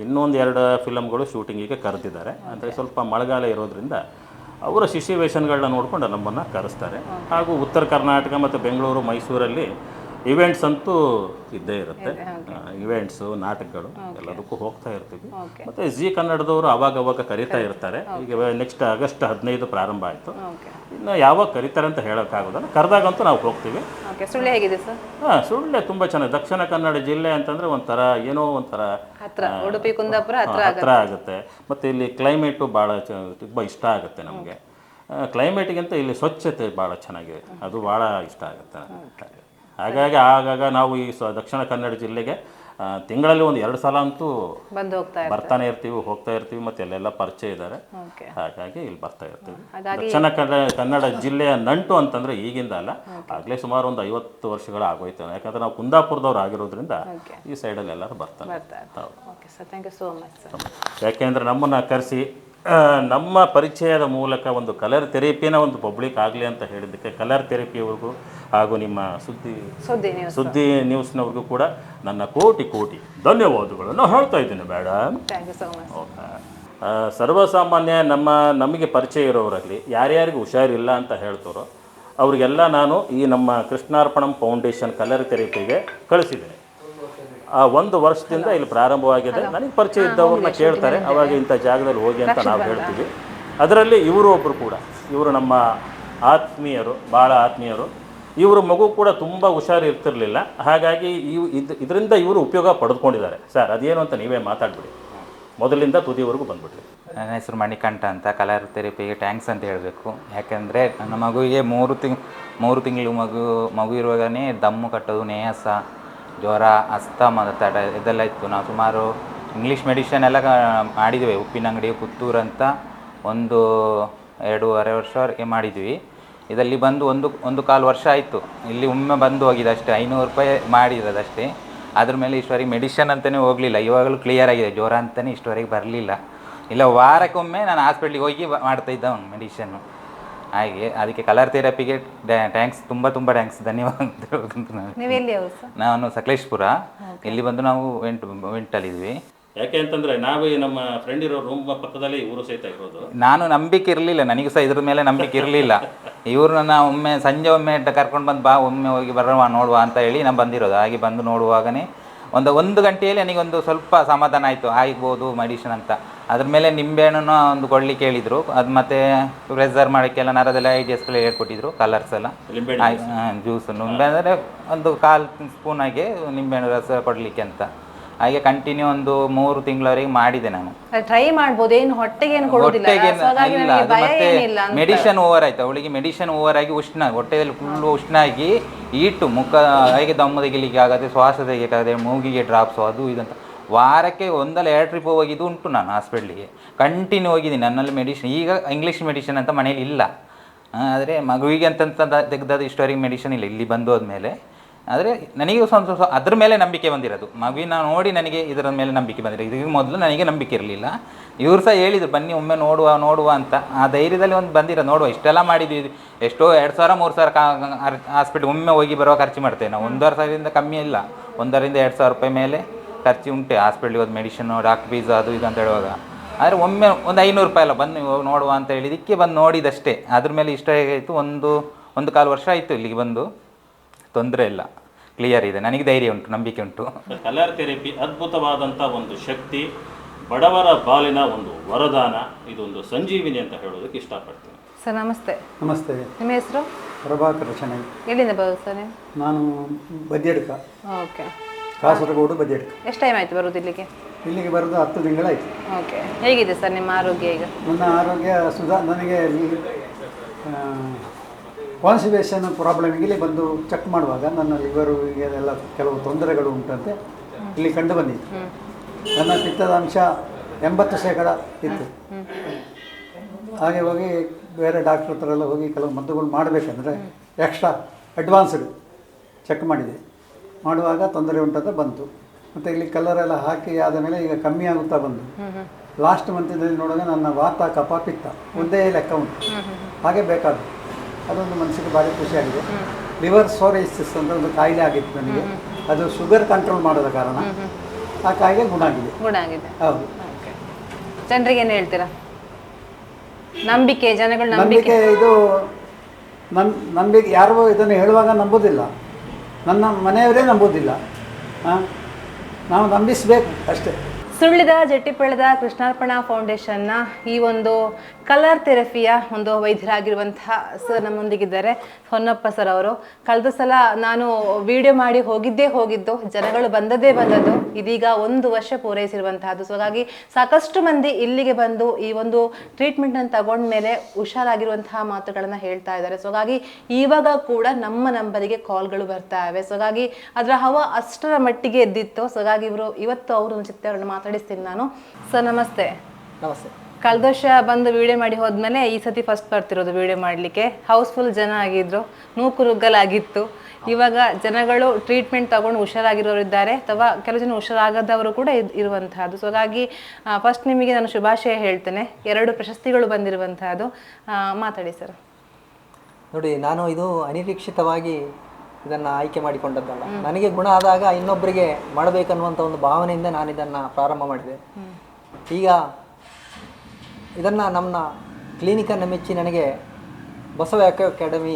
ಇನ್ನೊಂದು 2 ಫಿಲಮ್ಗಳು ಶೂಟಿಂಗಿಗೆ ಕರೆದಿದ್ದಾರೆ. ಅಂದರೆ ಸ್ವಲ್ಪ ಮಳೆಗಾಲ ಇರೋದ್ರಿಂದ ಅವರ ಸಿಚುವೇಶನ್ಗಳನ್ನ ನೋಡಿಕೊಂಡು ನಮ್ಮನ್ನು ಕರೆಸ್ತಾರೆ. ಹಾಗೂ ಉತ್ತರ ಕರ್ನಾಟಕ ಮತ್ತು ಬೆಂಗಳೂರು, ಮೈಸೂರಲ್ಲಿ ಇವೆಂಟ್ಸ್ ಅಂತೂ ಇದ್ದೇ ಇರುತ್ತೆ. ಇವೆಂಟ್ಸು, ನಾಟಕಗಳು ಎಲ್ಲದಕ್ಕೂ ಹೋಗ್ತಾ ಇರ್ತೀವಿ. ಮತ್ತು ಜಿ ಕನ್ನಡದವರು ಅವಾಗವಾಗ ಕರೀತಾ ಇರ್ತಾರೆ. ಈಗ ನೆಕ್ಸ್ಟ್ ಆಗಸ್ಟ್ 15 ಪ್ರಾರಂಭ ಆಯಿತು. ಇನ್ನು ಯಾವಾಗ ಕರೀತಾರೆ ಅಂತ ಹೇಳೋಕ್ಕಾಗೋದಲ್ಲ, ಕರೆದಾಗಂತೂ ನಾವು ಹೋಗ್ತೀವಿ. ಸುಳ್ಳೆ ಹೇಗಿದೆ ಸರ್? ಸುಳ್ಳೆ ತುಂಬ ಚೆನ್ನಾಗಿ. ದಕ್ಷಿಣ ಕನ್ನಡ ಜಿಲ್ಲೆ ಅಂತಂದರೆ ಒಂಥರ ಏನೋ ಒಂಥರ ಉಡುಪಿ ಕುಂದಾಪುರ ಹತ್ರ ಆಗುತ್ತೆ. ಮತ್ತು ಇಲ್ಲಿ ಕ್ಲೈಮೇಟು ಭಾಳ ತುಂಬ ಇಷ್ಟ ಆಗುತ್ತೆ ನಮಗೆ. ಕ್ಲೈಮೇಟಿಗಿಂತ ಇಲ್ಲಿ ಸ್ವಚ್ಛತೆ ಭಾಳ ಚೆನ್ನಾಗಿದೆ, ಅದು ಭಾಳ ಇಷ್ಟ ಆಗುತ್ತೆ. ಹಾಗಾಗಿ ಆಗಾಗ ನಾವು ಈ ದಕ್ಷಿಣ ಕನ್ನಡ ಜಿಲ್ಲೆಗೆ ತಿಂಗಳಲ್ಲಿ 1-2 ಸಲ ಅಂತೂ ಬರ್ತಾನೆ ಇರ್ತೀವಿ, ಹೋಗ್ತಾ ಇರ್ತೀವಿ. ಮತ್ತು ಅಲ್ಲೆಲ್ಲ ಪರಿಚಯ ಇದ್ದಾರೆ, ಹಾಗಾಗಿ ಇಲ್ಲಿ ಬರ್ತಾ ಇರ್ತೀವಿ. ದಕ್ಷಿಣ ಕನ್ನಡ ಜಿಲ್ಲೆಯ ನಂಟು ಅಂತಂದರೆ ಈಗಿಂದ ಅಲ್ಲ, ಆಗಲೇ ಸುಮಾರು ಒಂದು 50 ವರ್ಷಗಳು ಆಗೋಯ್ತು. ಯಾಕಂದರೆ ನಾವು ಕುಂದಾಪುರದವ್ರು ಆಗಿರೋದ್ರಿಂದ ಈ ಸೈಡಲ್ಲಿ ಎಲ್ಲರೂ ಬರ್ತಾರೆ. ಯಾಕೆಂದರೆ ನಮ್ಮನ್ನು ಕರೆಸಿ ನಮ್ಮ ಪರಿಚಯದ ಮೂಲಕ ಒಂದು ಕಲರ್ ಥೆರಪಿನ ಒಂದು ಪಬ್ಲಿಕ್ ಆಗಲಿ ಅಂತ ಹೇಳಿದ್ದಕ್ಕೆ ಕಲರ್ ಥೆರಪಿಯವ್ರಿಗೂ ಹಾಗೂ ನಿಮ್ಮ ಸುದ್ದಿ ನ್ಯೂಸ್ನವ್ರಿಗೂ ಕೂಡ ನನ್ನ ಕೋಟಿ ಧನ್ಯವಾದಗಳನ್ನು ಹೇಳ್ತಾ ಇದ್ದೀನಿ ಮೇಡಮ್. ಸರ್ವಸಾಮಾನ್ಯ ನಮಗೆ ಪರಿಚಯ ಇರೋರಲ್ಲಿ ಯಾರ್ಯಾರಿಗೂ ಹುಷಾರಿಲ್ಲ ಅಂತ ಹೇಳ್ತಾರೋ ಅವರಿಗೆಲ್ಲ ನಾನು ಈ ನಮ್ಮ ಕೃಷ್ಣಾರ್ಪಣಂ ಫೌಂಡೇಶನ್ ಕಲರ್ ಥೆರಪಿಗೆ ಕಳಿಸಿದ್ದೇನೆ. 1 ವರ್ಷದಿಂದ ಇಲ್ಲಿ ಪ್ರಾರಂಭವಾಗಿದೆ. ನನಗೆ ಪರಿಚಯ ಇದ್ದವ್ರನ್ನ ಕೇಳ್ತಾರೆ, ಅವಾಗ ಇಂಥ ಜಾಗದಲ್ಲಿ ಹೋಗಿ ಅಂತ ನಾವು ಹೇಳ್ತೀವಿ. ಅದರಲ್ಲಿ ಇವರು ಒಬ್ಬರು ಕೂಡ, ಇವರು ನಮ್ಮ ಆತ್ಮೀಯರು, ಭಾಳ ಆತ್ಮೀಯರು. ಇವರ ಮಗು ಕೂಡ ತುಂಬ ಹುಷಾರು ಇರ್ತಿರಲಿಲ್ಲ. ಹಾಗಾಗಿ ಇದರಿಂದ ಇವರು ಉಪಯೋಗ ಪಡೆದುಕೊಂಡಿದ್ದಾರೆ. ಸರ್ ಅದೇನು ಅಂತ ನೀವೇ ಮಾತಾಡ್ಬಿಡಿ, ಮೊದಲಿಂದ ತುದಿವರೆಗೂ ಬಂದ್ಬಿಟ್ರಿ. ನನ್ನ ಹೆಸರು ಮಣಿಕಂಠ ಅಂತ. ಕಲರ್ ಥೆರಪಿಗೆ ಟ್ಯಾಂಕ್ಸ್ ಅಂತ ಹೇಳಬೇಕು. ಯಾಕೆಂದರೆ ನನ್ನ ಮಗುವಿಗೆ 3 ತಿಂಗಳು ಮಗು ಇರುವಾಗಲೇ ದಮ್ಮು ಕಟ್ಟೋದು, ನೇಯಸ, ಜ್ವರ, ಅಸ್ತಮದ ತಡ ಇದೆಲ್ಲ ಇತ್ತು. ನಾವು ಸುಮಾರು ಇಂಗ್ಲೀಷ್ ಮೆಡಿಷನ್ ಎಲ್ಲ ಮಾಡಿದ್ವಿ. ಉಪ್ಪಿನಂಗಡಿ, ಪುತ್ತೂರು ಅಂತ 1-2.5 ವರ್ಷ ಮಾಡಿದ್ವಿ. ಇದರಲ್ಲಿ ಬಂದು 1.25 ವರ್ಷ ಆಯಿತು. ಇಲ್ಲಿ ಒಮ್ಮೆ ಬಂದು ಹೋಗಿದೆ ಅಷ್ಟೇ, 500 ರೂಪಾಯಿ ಮಾಡಿರೋದಷ್ಟೇ. ಅದ್ರ ಮೇಲೆ ಇಷ್ಟವರೆಗೆ ಮೆಡಿಷನ್ ಅಂತಲೇ ಹೋಗಲಿಲ್ಲ. ಇವಾಗಲೂ ಕ್ಲಿಯರ್ ಆಗಿದೆ. ಜ್ವರ ಅಂತಲೇ ಇಷ್ಟವರೆಗೆ ಬರಲಿಲ್ಲ. ಇಲ್ಲ ವಾರಕ್ಕೊಮ್ಮೆ ನಾನು ಹಾಸ್ಪಿಟ್ಲಿಗೆ ಹೋಗಿ ಮಾಡ್ತಾಯಿದ್ದ ಅವ್ನು ಮೆಡಿಷನ್ನು. ಹಾಗೆ ಅದಕ್ಕೆ ಕಲರ್ ಥೆರಪಿಗೆ ಟ್ಯಾಂಕ್ಸ್, ತುಂಬ ಟ್ಯಾಂಕ್ಸ್, ಧನ್ಯವಾದ. ನಾನು ಸಕಲೇಶ್ಪುರ. ಇಲ್ಲಿ ಬಂದು ನಾವು ವೆಂಟಲ್ಲಿದ್ವಿ. ಯಾಕೆ ಅಂತಂದರೆ ನಾವು ನಮ್ಮ ಫ್ರೆಂಡ್ ಇರೋ ರೂಮ್ ಪಕ್ಕದಲ್ಲಿ ಇವರು ಸಹಿತ ಇರೋದು. ನಾನು ನಂಬಿಕೆ ಇರಲಿಲ್ಲ, ನನಗೂ ಸಹ ಇದ್ರ ಮೇಲೆ ನಂಬಿಕೆ ಇರಲಿಲ್ಲ. ಇವ್ರನ್ನ ಸಂಜೆ ಒಮ್ಮೆ ಕರ್ಕೊಂಡು ಬಂದು ಬಾ, ಒಮ್ಮೆ ಹೋಗಿ ಬರುವ ನೋಡುವ ಅಂತ ಹೇಳಿ ನಾನು ಬಂದಿರೋದು. ಹಾಗೆ ಬಂದು ನೋಡುವಾಗನೇ ಒಂದು ಗಂಟೆಯಲ್ಲಿ ನನಗೊಂದು ಸ್ವಲ್ಪ ಸಮಾಧಾನ ಆಯಿತು, ಆಗ್ಬೋದು ಮೆಡಿಷನ್ ಅಂತ. ಅದ್ರ ಮೇಲೆ ನಿಂಬೆಹಣ್ಣು ಒಂದು ಕೊಡ್ಲಿಕ್ಕೆ ಹೇಳಿದರು. ಅದು ಮತ್ತು ಪ್ರೆಸರ್ ಮಾಡೋಕ್ಕೆಲ್ಲ ನರದೆಲ್ಲ ಐಡಿಯಾಸ್ಗಳು ಹೇಳ್ಕೊಟ್ಟಿದ್ರು, ಕಲರ್ಸ್ ಎಲ್ಲ, ಜ್ಯೂಸ್. ನಿಂಬೆ ಅಂದರೆ ಒಂದು 1/4 ಸ್ಪೂನಾಗೆ ನಿಂಬೆಹಣ್ಣು ರಸ ಕೊಡಲಿಕ್ಕೆ ಅಂತ. ಹಾಗೆ ಕಂಟಿನ್ಯೂ ಒಂದು 3 ತಿಂಗಳವರೆಗೆ ಮಾಡಿದೆ ನಾನು. ಟ್ರೈ ಮಾಡ್ಬೋದು, ಏನು ಹೊಟ್ಟೆಗೆ ಮತ್ತೆ ಮೆಡಿಷನ್ ಓವರ್ ಆಯ್ತು ಅವಳಿಗೆ. ಮೆಡಿಷನ್ ಓವರ್ ಆಗಿ ಹೊಟ್ಟೆಯಲ್ಲಿ ಫುಲ್ಲು ಉಷ್ಣ ಆಗಿ ಈಟು ಮುಖ ಹೇಗೆ ದಮ್ಮು ತೆಗಿಲಿಕ್ಕೆ ಆಗದೆ, ಶ್ವಾಸ ತೆಗಿಲಿಕ್ಕಾಗದೆ, ಮೂಗಿಗೆ ಡ್ರಾಪ್ಸು ಅದು ಇದಂತ. ವಾರಕ್ಕೆ 1-2 ಟ್ರಿಪ್ ಹೋಗಿದ್ದು ಉಂಟು ನಾನು ಹಾಸ್ಪಿಟ್ಲಿಗೆ. ಕಂಟಿನ್ಯೂ ಹೋಗಿದ್ದೀನಿ. ನನ್ನಲ್ಲಿ ಮೆಡಿಷನ್ ಈಗ ಇಂಗ್ಲೀಷ್ ಮೆಡಿಷನ್ ಅಂತ ಮನೇಲಿ ಇಲ್ಲ. ಆದರೆ ಮಗುವಿಗೆ ಅಂತಂತ ತೆಗೆದದ್ದು ಇಷ್ಟವರೆಗೆ ಮೆಡಿಷನ್ ಇಲ್ಲ ಇಲ್ಲಿ ಬಂದು ಹೋದ್ಮೇಲೆ. ಆದರೆ ನನಗೆ ಸ್ವಲ್ಪ ಅದ್ರ ಮೇಲೆ ನಂಬಿಕೆ ಬಂದಿರೋದು. ಮಗುವಿನ ನೋಡಿ ನನಗೆ ಇದರ ಮೇಲೆ ನಂಬಿಕೆ ಬಂದಿರೋದು. ಇದಕ್ಕೆ ಮೊದಲು ನನಗೆ ನಂಬಿಕೆ ಇರಲಿಲ್ಲ. ಇವರು ಸಹ ಹೇಳಿದರು ಬನ್ನಿ ಒಮ್ಮೆ ನೋಡುವ ಅಂತ. ಆ ಧೈರ್ಯದಲ್ಲಿ ಒಂದು ಬಂದಿರೋ ನೋಡುವ. ಇಷ್ಟೆಲ್ಲ ಮಾಡಿದ್ವಿ, ಎಷ್ಟೋ 2,000-3,000 ಹಾಸ್ಪಿಟ್ಲ್ ಒಮ್ಮೆ ಹೋಗಿ ಬರುವ ಖರ್ಚು ಮಾಡ್ತೇವೆ ನಾವು. 1,500 ಕಮ್ಮಿ ಇಲ್ಲ, 1,000-2,000 ರೂಪಾಯಿ ಮೇಲೆ ಖರ್ಚು ಉಂಟು ಹಾಸ್ಪಿಟ್ಲಿಗೆ ಹೋದ ಮೆಡಿಷನ್ನು, ಡಾಕ್ಟರ್ ಫೀಸ್ ಅದು ಇದು ಅಂತ ಹೇಳುವಾಗ. ಆದರೆ ಒಮ್ಮೆ ಒಂದು 500 ರೂಪಾಯಿ ಎಲ್ಲ ಬಂದು ನೋಡುವ ಅಂತ ಹೇಳಿದ್ದಕ್ಕೆ ಬಂದು ನೋಡಿದಷ್ಟೇ. ಅದ್ರ ಮೇಲೆ ಇಷ್ಟ ಹೇಗಾಯಿತು, 1.25 ವರ್ಷ ಆಯಿತು ಇಲ್ಲಿಗೆ ಬಂದು. ತೊಂದರೆ ಇಲ್ಲ, ಕ್ಲಿಯರ್ ಇದೆ. ನನಗೆ ಧೈರ್ಯ ಉಂಟು, ನಂಬಿಕೆ ಉಂಟು. ಕಲರ್ ಥೆರಪಿ ಅದ್ಭುತವಾದಂಥ ಒಂದು ಶಕ್ತಿ, ಬಡವರ ಬಾಲಿನ ಒಂದು ವರದಾನ, ಇದೊಂದು ಸಂಜೀವಿನಿ ಅಂತ ಹೇಳೋದಕ್ಕೆ ಇಷ್ಟಪಡ್ತೀನಿ. ಸರ್ ನಮಸ್ತೆ. ನಮಸ್ತೆ. ನಿಮ್ಮ ಹೆಸರು? ಪ್ರಭಾಕರ್ ಚೆನ್ನಾಗಿ. ಎಲ್ಲಿಂದ ಬರೋದು ಸರ್ ನೀವು? ನಾನು ಬದಿಯಡ್ಕ. ಓಕೆ. ಕಾಸರಗೋಡು ಬದಿಯಡ್ಕ. ಎಷ್ಟು ಟೈಮ್ ಆಯಿತು ಬರೋದು ಇಲ್ಲಿಗೆ? ಇಲ್ಲಿಗೆ ಬರೋದು 10 ತಿಂಗಳಾಯಿತು. ಓಕೆ. ಹೇಗಿದೆ ಸರ್ ನಿಮ್ಮ ಆರೋಗ್ಯ ಈಗ? ನನ್ನ ಆರೋಗ್ಯ ನನಗೆ ಕಾನ್ಸ್ಟಿಪೇಷನ್ ಪ್ರಾಬ್ಲಮಿಗೆ ಇಲ್ಲಿ ಬಂದು ಚೆಕ್ ಮಾಡುವಾಗ ನನ್ನ ಲಿವರು ಎಲ್ಲ ಕೆಲವು ತೊಂದರೆಗಳು ಉಂಟಂತೆ ಇಲ್ಲಿ ಕಂಡು ಬಂದಿತ್ತು. ನನ್ನ ಪಿತ್ತದ ಅಂಶ 80% ಇತ್ತು. ಹಾಗೆ ಹೋಗಿ ಬೇರೆ ಡಾಕ್ಟ್ರ್ ಹತ್ರ ಎಲ್ಲ ಹೋಗಿ ಕೆಲವು ಮದ್ದುಗಳು ಮಾಡಬೇಕಂದ್ರೆ ಎಕ್ಸ್ಟ್ರಾ ಅಡ್ವಾನ್ಸ್ಡ್ ಚೆಕ್ ಮಾಡಿದೆ. ಮಾಡುವಾಗ ತೊಂದರೆ ಉಂಟಂತ ಬಂತು. ಮತ್ತು ಇಲ್ಲಿ ಕಲರೆಲ್ಲ ಹಾಕಿ ಆದ ಮೇಲೆ ಈಗ ಕಮ್ಮಿ ಆಗುತ್ತಾ ಬಂದು ಲಾಸ್ಟ್ ಮಂತಿನಲ್ಲಿ ನೋಡುವಾಗ ನನ್ನ ವಾತ ಕಫ ಪಿತ್ತ ಒಂದೇ ಲೆಕ್ಕ ಉಂಟು. ಹಾಗೆ ಬೇಕಾದ್ದು ಅದೊಂದು ಮನಸ್ಸಿಗೆ ಭಾರಿ ಖುಷಿಯಾಗಿದೆ. ಲಿವರ್ ಸೋರೈಸಿಸ್ ಅಂತ ಒಂದು ಕಾಯಿಲೆ ಆಗಿತ್ತು ನನಗೆ. ಅದು ಶುಗರ್ ಕಂಟ್ರೋಲ್ ಮಾಡೋದ ಕಾರಣ ಆ ಕಾಯಿಲೆ ಗುಣ ಆಗಿದೆ. ಹೌದು. ಜನರಿಗೆ ಏನು ಹೇಳ್ತೀರಾ? ನಂಬಿಕೆ, ಜನಗಳ ನಂಬಿಕೆ. ಇದು ನಂಬಿಕೆ ಯಾರು ಇದನ್ನು ಹೇಳುವಾಗ ನಂಬೋದಿಲ್ಲ. ನನ್ನ ಮನೆಯವರೇ ನಂಬೋದಿಲ್ಲ. ನಾವು ನಂಬಿಸಬೇಕು ಅಷ್ಟೇ. ಸುಳ್ಳಿದ ಜಟ್ಟಿಪಳ್ಳದ ಕೃಷ್ಣಾರ್ಪಣಾ ಫೌಂಡೇಶನ್ನ ಈ ಒಂದು ಕಲರ್ ಥೆರಪಿಯ ಒಂದು ವೈದ್ಯರಾಗಿರುವಂತಹ ಸರ್ ನಮ್ಮೊಂದಿಗಿದ್ದಾರೆ. ಹೊನ್ನಪ್ಪ ಸರ್ ಅವರು. ಕಳೆದ ಸಲ ನಾನು ವಿಡಿಯೋ ಮಾಡಿ ಹೋಗಿದ್ದು, ಜನಗಳು ಬಂದದ್ದು. ಇದೀಗ 1 ವರ್ಷ ಪೂರೈಸಿರುವಂತಹದ್ದು. ಸೊ ಹಾಗಾಗಿ ಸಾಕಷ್ಟು ಮಂದಿ ಇಲ್ಲಿಗೆ ಬಂದು ಈ ಒಂದು ಟ್ರೀಟ್ಮೆಂಟನ್ನು ತಗೊಂಡ್ಮೇಲೆ ಹುಷಾರಾಗಿರುವಂತಹ ಮಾತುಗಳನ್ನು ಹೇಳ್ತಾ ಇದ್ದಾರೆ. ಸೊ ಹಾಗಾಗಿ ಇವಾಗ ಕೂಡ ನಮ್ಮ ನಂಬರಿಗೆ ಕಾಲ್ಗಳು ಬರ್ತಾ ಇವೆ. ಸೊ ಹಾಗಾಗಿ ಅದರ ಹವಾ ಅಷ್ಟರ ಮಟ್ಟಿಗೆ ಎದ್ದಿತ್ತು. ಸೊ ಹಾಗಾಗಿ ಇವತ್ತು ಅವರು ಚಿತ್ರವನ್ನು ಮಾತಾಡಿಸ್ತೀನಿ ನಾನು. ಸರ್ ನಮಸ್ತೆ. ನಮಸ್ತೆ. ಕಳೆದ ವರ್ಷ ಬಂದು ವಿಡಿಯೋ ಮಾಡಿ ಹೋದ್ಮೇಲೆ ಈ ಸತಿ ಫಸ್ಟ್ ಬರ್ತಿರೋದು ವಿಡಿಯೋ ಮಾಡಲಿಕ್ಕೆ. ಹೌಸ್ಫುಲ್ ಜನ ಆಗಿದ್ರು, ನೂಕುನುಗ್ಗಲಾಗಿತ್ತು. ಇವಾಗ ಜನಗಳು ಟ್ರೀಟ್ಮೆಂಟ್ ತಗೊಂಡು ಹುಷಾರಾಗಿರೋರಿದ್ದಾರೆ, ಅಥವಾ ಕೆಲವು ಜನ ಹುಷಾರಾಗದವರು ಕೂಡ ಇರುವಂತಹದ್ದು. ಸೊ ಹಾಗಾಗಿ ಫಸ್ಟ್ ನಿಮಗೆ ನಾನು ಶುಭಾಶಯ ಹೇಳ್ತೇನೆ. 2 ಪ್ರಶಸ್ತಿಗಳು ಬಂದಿರುವಂತಹದ್ದು. ಮಾತಾಡಿ ಸರ್. ನೋಡಿ, ನಾನು ಇದು ಅನಿರೀಕ್ಷಿತವಾಗಿ ಇದನ್ನು ಆಯ್ಕೆ ಮಾಡಿಕೊಂಡದ್ದಲ್ಲ. ನನಗೆ ಗುಣ ಆದಾಗ ಇನ್ನೊಬ್ಬರಿಗೆ ಮಾಡಬೇಕನ್ನುವಂಥ ಒಂದು ಭಾವನೆಯಿಂದ ನಾನು ಇದನ್ನು ಪ್ರಾರಂಭ ಮಾಡಿದೆ. ಈಗ ಇದನ್ನು ನಮ್ಮ ಕ್ಲಿನಿಕನ್ನು ಮೆಚ್ಚಿ ನನಗೆ ಬಸವ ಅಕಾಡೆಮಿ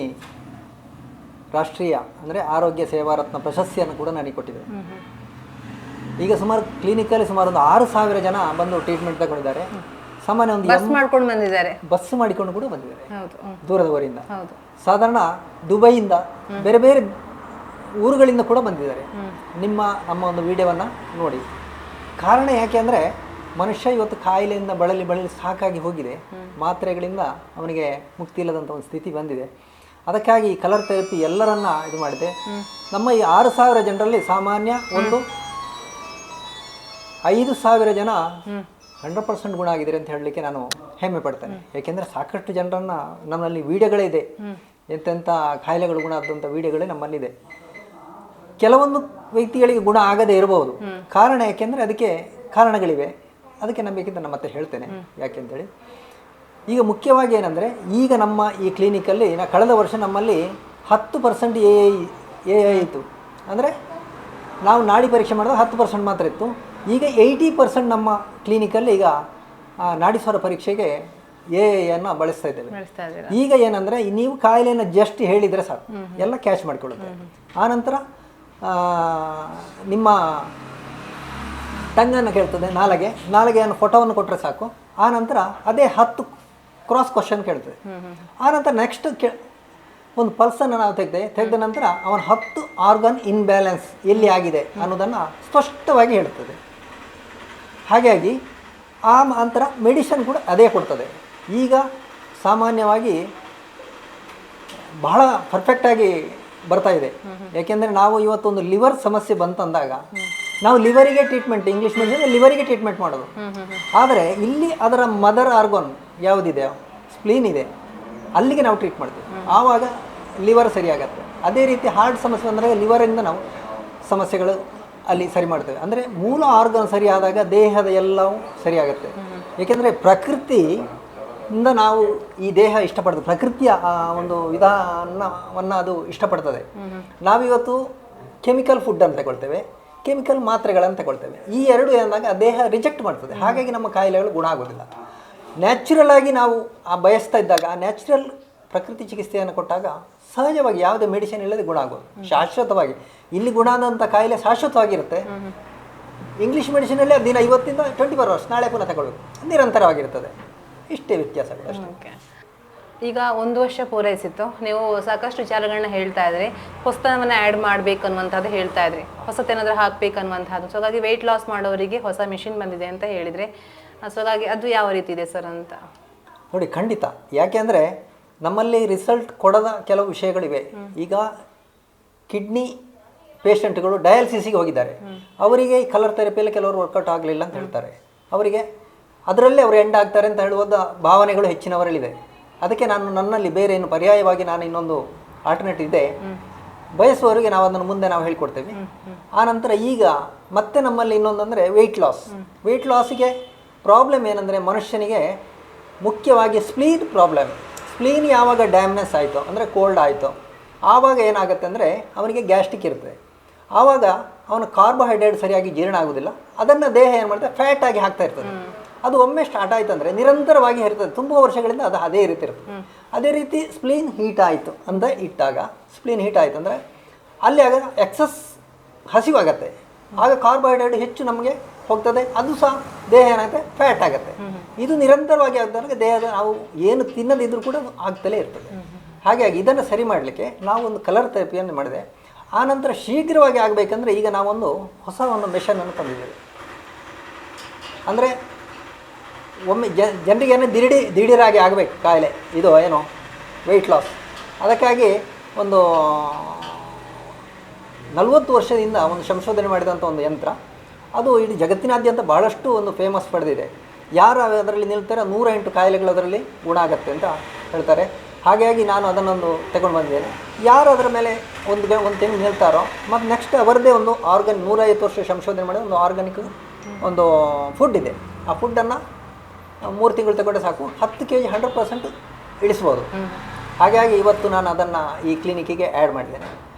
ರಾಷ್ಟ್ರೀಯ ಅಂದರೆ ಆರೋಗ್ಯ ಸೇವಾ ರತ್ನ ಪ್ರಶಸ್ತಿಯನ್ನು ಕೂಡ ನನಗೆ ಕೊಟ್ಟಿದೆ. ಈಗ ಸುಮಾರು ಕ್ಲಿನಿಕಲ್ಲಿ ಸುಮಾರು ಒಂದು 6,000 ಜನ ಬಂದು ಟ್ರೀಟ್ಮೆಂಟ್ ತಗೊಂಡಿದ್ದಾರೆ. ಸಾಮಾನ್ಯ ಒಂದು ಬಸ್ ಮಾಡ್ಕೊಂಡು ಬಂದಿದ್ದಾರೆ, ಬಸ್ ಮಾಡಿಕೊಂಡು ಕೂಡ ಬಂದಿದ್ದಾರೆ ಹೌದು, ದೂರದವರಿಂದ. ಹೌದು. ಸಾಧಾರಣ ದುಬೈಯಿಂದ ಬೇರೆ ಬೇರೆ ಊರುಗಳಿಂದ ಕೂಡ ಬಂದಿದ್ದಾರೆ ನಮ್ಮ ಒಂದು ವಿಡಿಯೋವನ್ನು ನೋಡಿ. ಕಾರಣ ಯಾಕೆ ಅಂದರೆ ಮನುಷ್ಯ ಇವತ್ತು ಕಾಯಿಲೆಯಿಂದ ಬಳಲಿ ಸಾಕಾಗಿ ಹೋಗಿದೆ. ಮಾತ್ರೆಗಳಿಂದ ಅವನಿಗೆ ಮುಕ್ತಿ ಇಲ್ಲದಂಥ ಒಂದು ಸ್ಥಿತಿ ಬಂದಿದೆ. ಅದಕ್ಕಾಗಿ ಕಲರ್ ಥೆರಪಿ ಎಲ್ಲರನ್ನ ಇದು ಮಾಡಿದೆ. ನಮ್ಮ ಈ 6,000 ಜನರಲ್ಲಿ ಸಾಮಾನ್ಯ ಒಂದು 5,000 ಜನ 100% ಗುಣ ಆಗಿದ್ದಾರೆ ಅಂತ ಹೇಳಲಿಕ್ಕೆ ನಾನು ಹೆಮ್ಮೆ ಪಡ್ತೇನೆ. ಯಾಕೆಂದರೆ ಸಾಕಷ್ಟು ಜನರನ್ನು ನಮ್ಮಲ್ಲಿ ವಿಡಿಯೋಗಳೇ ಇದೆ, ಎಂತೆಂಥ ಕಾಯಿಲೆಗಳು ಗುಣ ಆದಂಥ ವಿಡಿಯೋಗಳೇ ನಮ್ಮಲ್ಲಿದೆ. ಕೆಲವೊಂದು ವ್ಯಕ್ತಿಗಳಿಗೆ ಗುಣ ಆಗದೇ ಇರಬಹುದು. ಕಾರಣ ಯಾಕೆಂದರೆ ಅದಕ್ಕೆ ಕಾರಣಗಳಿವೆ. ಅದಕ್ಕೆ ನಾನು ಬೇಕಿದ್ದ ನಾನು ಮತ್ತೆ ಹೇಳ್ತೇನೆ ಯಾಕೆಂತೇಳಿ. ಈಗ ಮುಖ್ಯವಾಗಿ ಏನಂದರೆ, ಈಗ ನಮ್ಮ ಈ ಕ್ಲಿನಿಕಲ್ಲಿ ಕಳೆದ ವರ್ಷ ನಮ್ಮಲ್ಲಿ 10% ಎ ಐ ಇತ್ತು. ಅಂದರೆ ನಾವು ನಾಡಿ ಪರೀಕ್ಷೆ ಮಾಡಿದಾಗ 10% ಮಾತ್ರ ಇತ್ತು. ಈಗ 80% ನಮ್ಮ ಕ್ಲಿನಿಕಲ್ಲಿ ಈಗ ನಾಡಿ ಸ್ವರ ಪರೀಕ್ಷೆಗೆ ಎ ಐಯನ್ನು ಬಳಸ್ತಾ ಇದ್ದೇವೆ. ಈಗ ಏನಂದರೆ, ನೀವು ಕಾಯಿಲೆಯನ್ನು ಜಸ್ಟ್ ಹೇಳಿದರೆ ಸಾಕು, ಎಲ್ಲ ಕ್ಯಾಚ್ ಮಾಡಿಕೊಳ್ಳುತ್ತೆ. ಆನಂತರ ನಿಮ್ಮ ಟಂಗನ್ನು ಕೇಳ್ತದೆ, ನಾಲಿಗೆಯನ್ನು ಫೋಟೋವನ್ನು ಕೊಟ್ಟರೆ ಸಾಕು. ಆನಂತರ ಅದೇ 10 ಕ್ರಾಸ್ ಕ್ವಶನ್ ಕೇಳ್ತದೆ. ಆನಂತರ ನೆಕ್ಸ್ಟ್ ಒಂದು ಪಲ್ಸನ್ನು ನಾವು ತೆಗೆದ ನಂತರ ಅವನ 10 ಆರ್ಗನ್ ಇನ್ಬ್ಯಾಲೆನ್ಸ್ ಎಲ್ಲಿ ಆಗಿದೆ ಅನ್ನೋದನ್ನು ಸ್ಪಷ್ಟವಾಗಿ ಹೇಳ್ತದೆ. ಹಾಗಾಗಿ ಆ ನಂತರ ಮೆಡಿಸಿನ್ ಕೂಡ ಅದೇ ಕೊಡ್ತದೆ. ಈಗ ಸಾಮಾನ್ಯವಾಗಿ ಬಹಳ ಪರ್ಫೆಕ್ಟಾಗಿ ಬರ್ತಾ ಇದೆ. ಯಾಕೆಂದರೆ ನಾವು ಇವತ್ತೊಂದು ಲಿವರ್ ಸಮಸ್ಯೆ ಬಂತಂದಾಗ ನಾವು ಲಿವರಿಗೆ ಟ್ರೀಟ್ಮೆಂಟ್, ಇಂಗ್ಲೀಷ್ ಮೆಡಿಸಿನ್ ಲಿವರಿಗೆ ಟ್ರೀಟ್ಮೆಂಟ್ ಮಾಡೋದು. ಆದರೆ ಇಲ್ಲಿ ಅದರ ಮದರ್ ಆರ್ಗನ್ ಯಾವುದಿದೆ, ಸ್ಪ್ಲೀನ್ ಇದೆ, ಅಲ್ಲಿಗೆ ನಾವು ಟ್ರೀಟ್ ಮಾಡ್ತೀವಿ. ಆವಾಗ ಲಿವರ್ ಸರಿಯಾಗತ್ತೆ. ಅದೇ ರೀತಿ ಹಾರ್ಟ್ ಸಮಸ್ಯೆ ಬಂದಾಗ ಲಿವರಿಂದ ನಾವು ಸಮಸ್ಯೆಗಳು ಅಲ್ಲಿ ಸರಿ ಮಾಡ್ತೇವೆ. ಅಂದರೆ ಮೂಲ ಆರ್ಗನ್ ಸರಿಯಾದಾಗ ದೇಹದ ಎಲ್ಲವೂ ಸರಿಯಾಗುತ್ತೆ. ಏಕೆಂದರೆ ಪ್ರಕೃತಿಯಿಂದ ನಾವು ಈ ದೇಹ ಇಷ್ಟಪಡ್ತದೆ, ಪ್ರಕೃತಿಯ ಒಂದು ವಿಧಾನವನ್ನು ಅದು ಇಷ್ಟಪಡ್ತದೆ. ನಾವಿವತ್ತು ಕೆಮಿಕಲ್ ಫುಡ್ ಅಂತ ತಗೊಳ್ತೇವೆ, ಕೆಮಿಕಲ್ ಮಾತ್ರೆಗಳನ್ನು ತಗೊಳ್ತೇವೆ. ಈ ಎರಡು ಏನಾದಾಗ ದೇಹ ರಿಜೆಕ್ಟ್ ಮಾಡ್ತದೆ. ಹಾಗಾಗಿ ನಮ್ಮ ಕಾಯಿಲೆಗಳು ಗುಣ ಆಗೋದಿಲ್ಲ. ನ್ಯಾಚುರಲ್ ಆಗಿ ನಾವು ಬಯಸ್ತಾ ಇದ್ದಾಗ ಆ ನ್ಯಾಚುರಲ್ ಪ್ರಕೃತಿ ಚಿಕಿತ್ಸೆಯನ್ನು ಕೊಟ್ಟಾಗ ಸಹಜವಾಗಿ ಯಾವುದೇ ಮೆಡಿಸಿನ್ ಇಲ್ಲದೆ ಗುಣ ಆಗೋದು ಶಾಶ್ವತವಾಗಿ. ಇಲ್ಲಿ ಗುಣ ಆದಂಥ ಕಾಯಿಲೆ ಶಾಶ್ವತವಾಗಿರುತ್ತೆ. ಇಂಗ್ಲೀಷ್ ಮೆಡಿಸಿನಲ್ಲಿ ದಿನ 20 to 24 hours, ನಾಳೆ ಪುನಃ ತಗೊಳ್ಬೇಕು, ನಿರಂತರವಾಗಿರ್ತದೆ. ಇಷ್ಟೇ ವ್ಯತ್ಯಾಸಗಳು ಅಷ್ಟೇ. ಈಗ 1 ವರ್ಷ ಪೂರೈಸಿತ್ತು, ನೀವು ಸಾಕಷ್ಟು ವಿಚಾರಗಳನ್ನ ಹೇಳ್ತಾ ಇದ್ರಿ. ಹೊಸತನವನ್ನು ಆ್ಯಡ್ ಮಾಡಬೇಕು ಅನ್ನುವಂಥದ್ದು ಹೇಳ್ತಾ ಇದ್ರಿ, ಹೊಸತೇನಾದರೂ ಹಾಕಬೇಕು ಅನ್ನುವಂಥದ್ದು. ಸೊ ಹಾಗಾಗಿ ವೆಯ್ಟ್ ಲಾಸ್ ಮಾಡೋರಿಗೆ ಹೊಸ ಮಿಷಿನ್ ಬಂದಿದೆ ಅಂತ ಹೇಳಿದರೆ, ಸೊ ಹಾಗಾಗಿ ಅದು ಯಾವ ರೀತಿ ಇದೆ ಸರ್ ಅಂತ ನೋಡಿ. ಖಂಡಿತ. ಯಾಕೆಂದರೆ ನಮ್ಮಲ್ಲಿ ರಿಸಲ್ಟ್ ಕೊಡದ ಕೆಲವು ವಿಷಯಗಳಿವೆ. ಈಗ ಕಿಡ್ನಿ ಪೇಷಂಟ್ಗಳು ಡಯಾಲಿಸಿಸ್ಗೆ ಹೋಗಿದ್ದಾರೆ, ಅವರಿಗೆ ಕಲರ್ ಥೆರಪಿಯಲ್ಲಿ ಕೆಲವರು ವರ್ಕೌಟ್ ಆಗಲಿಲ್ಲ ಅಂತ ಹೇಳ್ತಾರೆ. ಅವರಿಗೆ ಅದರಲ್ಲೇ ಅವರು ಎಂಡ್ ಆಗ್ತಾರೆ ಅಂತ ಹೇಳುವ ಭಾವನೆಗಳು ಹೆಚ್ಚಿನವರಲ್ಲಿದೆ. ಅದಕ್ಕೆ ನಾನು ನನ್ನಲ್ಲಿ ಬೇರೆ ಏನು ಪರ್ಯಾಯವಾಗಿ ನಾನು ಇನ್ನೊಂದು ಆಲ್ಟರ್ನೇಟಿವ್ ಇದೆ, ಬಯಸುವವರಿಗೆ ನಾವು ಅದನ್ನು ಮುಂದೆ ನಾವು ಹೇಳ್ಕೊಡ್ತೇವೆ. ಆನಂತರ ಈಗ ಮತ್ತೆ ನಮ್ಮಲ್ಲಿ ಇನ್ನೊಂದಂದರೆ ವೆಯ್ಟ್ ಲಾಸಿಗೆ ಪ್ರಾಬ್ಲಮ್ ಏನಂದರೆ ಮನುಷ್ಯನಿಗೆ ಮುಖ್ಯವಾಗಿ ಸ್ಪ್ಲೀನ್ ಪ್ರಾಬ್ಲಮ್. ಸ್ಪ್ಲೀನ್ ಯಾವಾಗ ಡ್ಯಾಮ್ನೆಸ್ ಆಯಿತು ಅಂದರೆ ಕೋಲ್ಡ್ ಆಯಿತು, ಆವಾಗ ಏನಾಗುತ್ತೆ ಅಂದರೆ ಅವನಿಗೆ ಗ್ಯಾಸ್ಟ್ರಿಕ್ ಇರ್ತದೆ. ಆವಾಗ ಅವನ ಕಾರ್ಬೋಹೈಡ್ರೇಟ್ ಸರಿಯಾಗಿ ಜೀರ್ಣ ಆಗೋದಿಲ್ಲ, ಅದನ್ನು ದೇಹ ಏನು ಮಾಡ್ತದೆ ಫ್ಯಾಟ್ ಆಗಿ ಹಾಕ್ತಾ ಇರ್ತದೆ. ಅದು ಒಮ್ಮೆ ಸ್ಟಾರ್ಟ್ ಆಯಿತು ಅಂದರೆ ನಿರಂತರವಾಗಿ ಇರ್ತದೆ, ತುಂಬ ವರ್ಷಗಳಿಂದ ಅದು ಅದೇ ರೀತಿ ಇರ್ತದೆ. ಅದೇ ರೀತಿ ಸ್ಪ್ಲೀನ್ ಹೀಟ್ ಆಯಿತು ಅಂತ ಇಟ್ಟಾಗ, ಸ್ಪ್ಲೀನ್ ಹೀಟ್ ಆಯಿತು ಅಂದರೆ ಅಲ್ಲಿ ಆಗ ಎಕ್ಸಸ್ ಹಸಿವಾಗತ್ತೆ, ಆಗ ಕಾರ್ಬೋಹೈಡ್ರೇಟ್ ಹೆಚ್ಚು ನಮಗೆ ಹೋಗ್ತದೆ, ಅದು ಸಹ ದೇಹ ಏನಾಗುತ್ತೆ ಫ್ಯಾಟ್ ಆಗುತ್ತೆ. ಇದು ನಿರಂತರವಾಗಿ ಆಗಿದ್ದಾಗ ದೇಹದ ನಾವು ಏನು ತಿನ್ನದಿದ್ರೂ ಕೂಡ ಅದು ಆಗ್ತಲೇ ಇರ್ತದೆ. ಹಾಗಾಗಿ ಇದನ್ನು ಸರಿ ಮಾಡಲಿಕ್ಕೆ ನಾವು ಒಂದು ಕಲರ್ ಥೆರಪಿಯನ್ನು ಮಾಡಿದೆ. ಆನಂತರ ಶೀಘ್ರವಾಗಿ ಆಗಬೇಕಂದ್ರೆ ಈಗ ನಾವೊಂದು ಹೊಸ ಒಂದು ಮೆಷನನ್ನು ತಂದಿದ್ದೇವೆ. ಅಂದರೆ ಒಮ್ಮೆ ಜನರಿಗೇನು ದಿಢೀರಾಗಿ ಆಗಬೇಕು ಕಾಯಿಲೆ, ಇದು ಏನು ವೆಯ್ಟ್ ಲಾಸ್. ಅದಕ್ಕಾಗಿ ಒಂದು 40 ವರ್ಷದಿಂದ ಒಂದು ಸಂಶೋಧನೆ ಮಾಡಿದಂಥ ಒಂದು ಯಂತ್ರ, ಅದು ಇಡೀ ಜಗತ್ತಿನಾದ್ಯಂತ ಬಹಳಷ್ಟು ಒಂದು ಫೇಮಸ್ ಪಡೆದಿದೆ. ಯಾರು ಅದರಲ್ಲಿ ನಿಲ್ತಾರೆ 108 ಕಾಯಿಲೆಗಳು ಅದರಲ್ಲಿ ಗುಣ ಆಗುತ್ತೆ ಅಂತ ಹೇಳ್ತಾರೆ. ಹಾಗಾಗಿ ನಾನು ಅದನ್ನೊಂದು ತಗೊಂಡು ಬಂದಿದ್ದೇನೆ. ಯಾರು ಅದರ ಮೇಲೆ ಒಂದು ತಿಂಗಳು ನಿಲ್ತಾರೋ ಮತ್ತು ನೆಕ್ಸ್ಟ್ ಅವರದ್ದೇ ಒಂದು 150 ವರ್ಷ ಸಂಶೋಧನೆ ಮಾಡಿದ ಒಂದು ಆರ್ಗಾನಿಕ್ ಒಂದು ಫುಡ್ ಇದೆ. ಆ ಫುಡ್ಡನ್ನು 3 ತಿಂಗಳು ತಗೊಂಡ್ರೆ ಸಾಕು, 10 kg 100% ಇಳಿಸ್ಬೋದು. ಹಾಗಾಗಿ ಇವತ್ತು ನಾನು ಅದನ್ನು ಈ ಕ್ಲಿನಿಕ್ಕಿಗೆ ಆ್ಯಡ್ ಮಾಡಿದ್ದೇನೆ.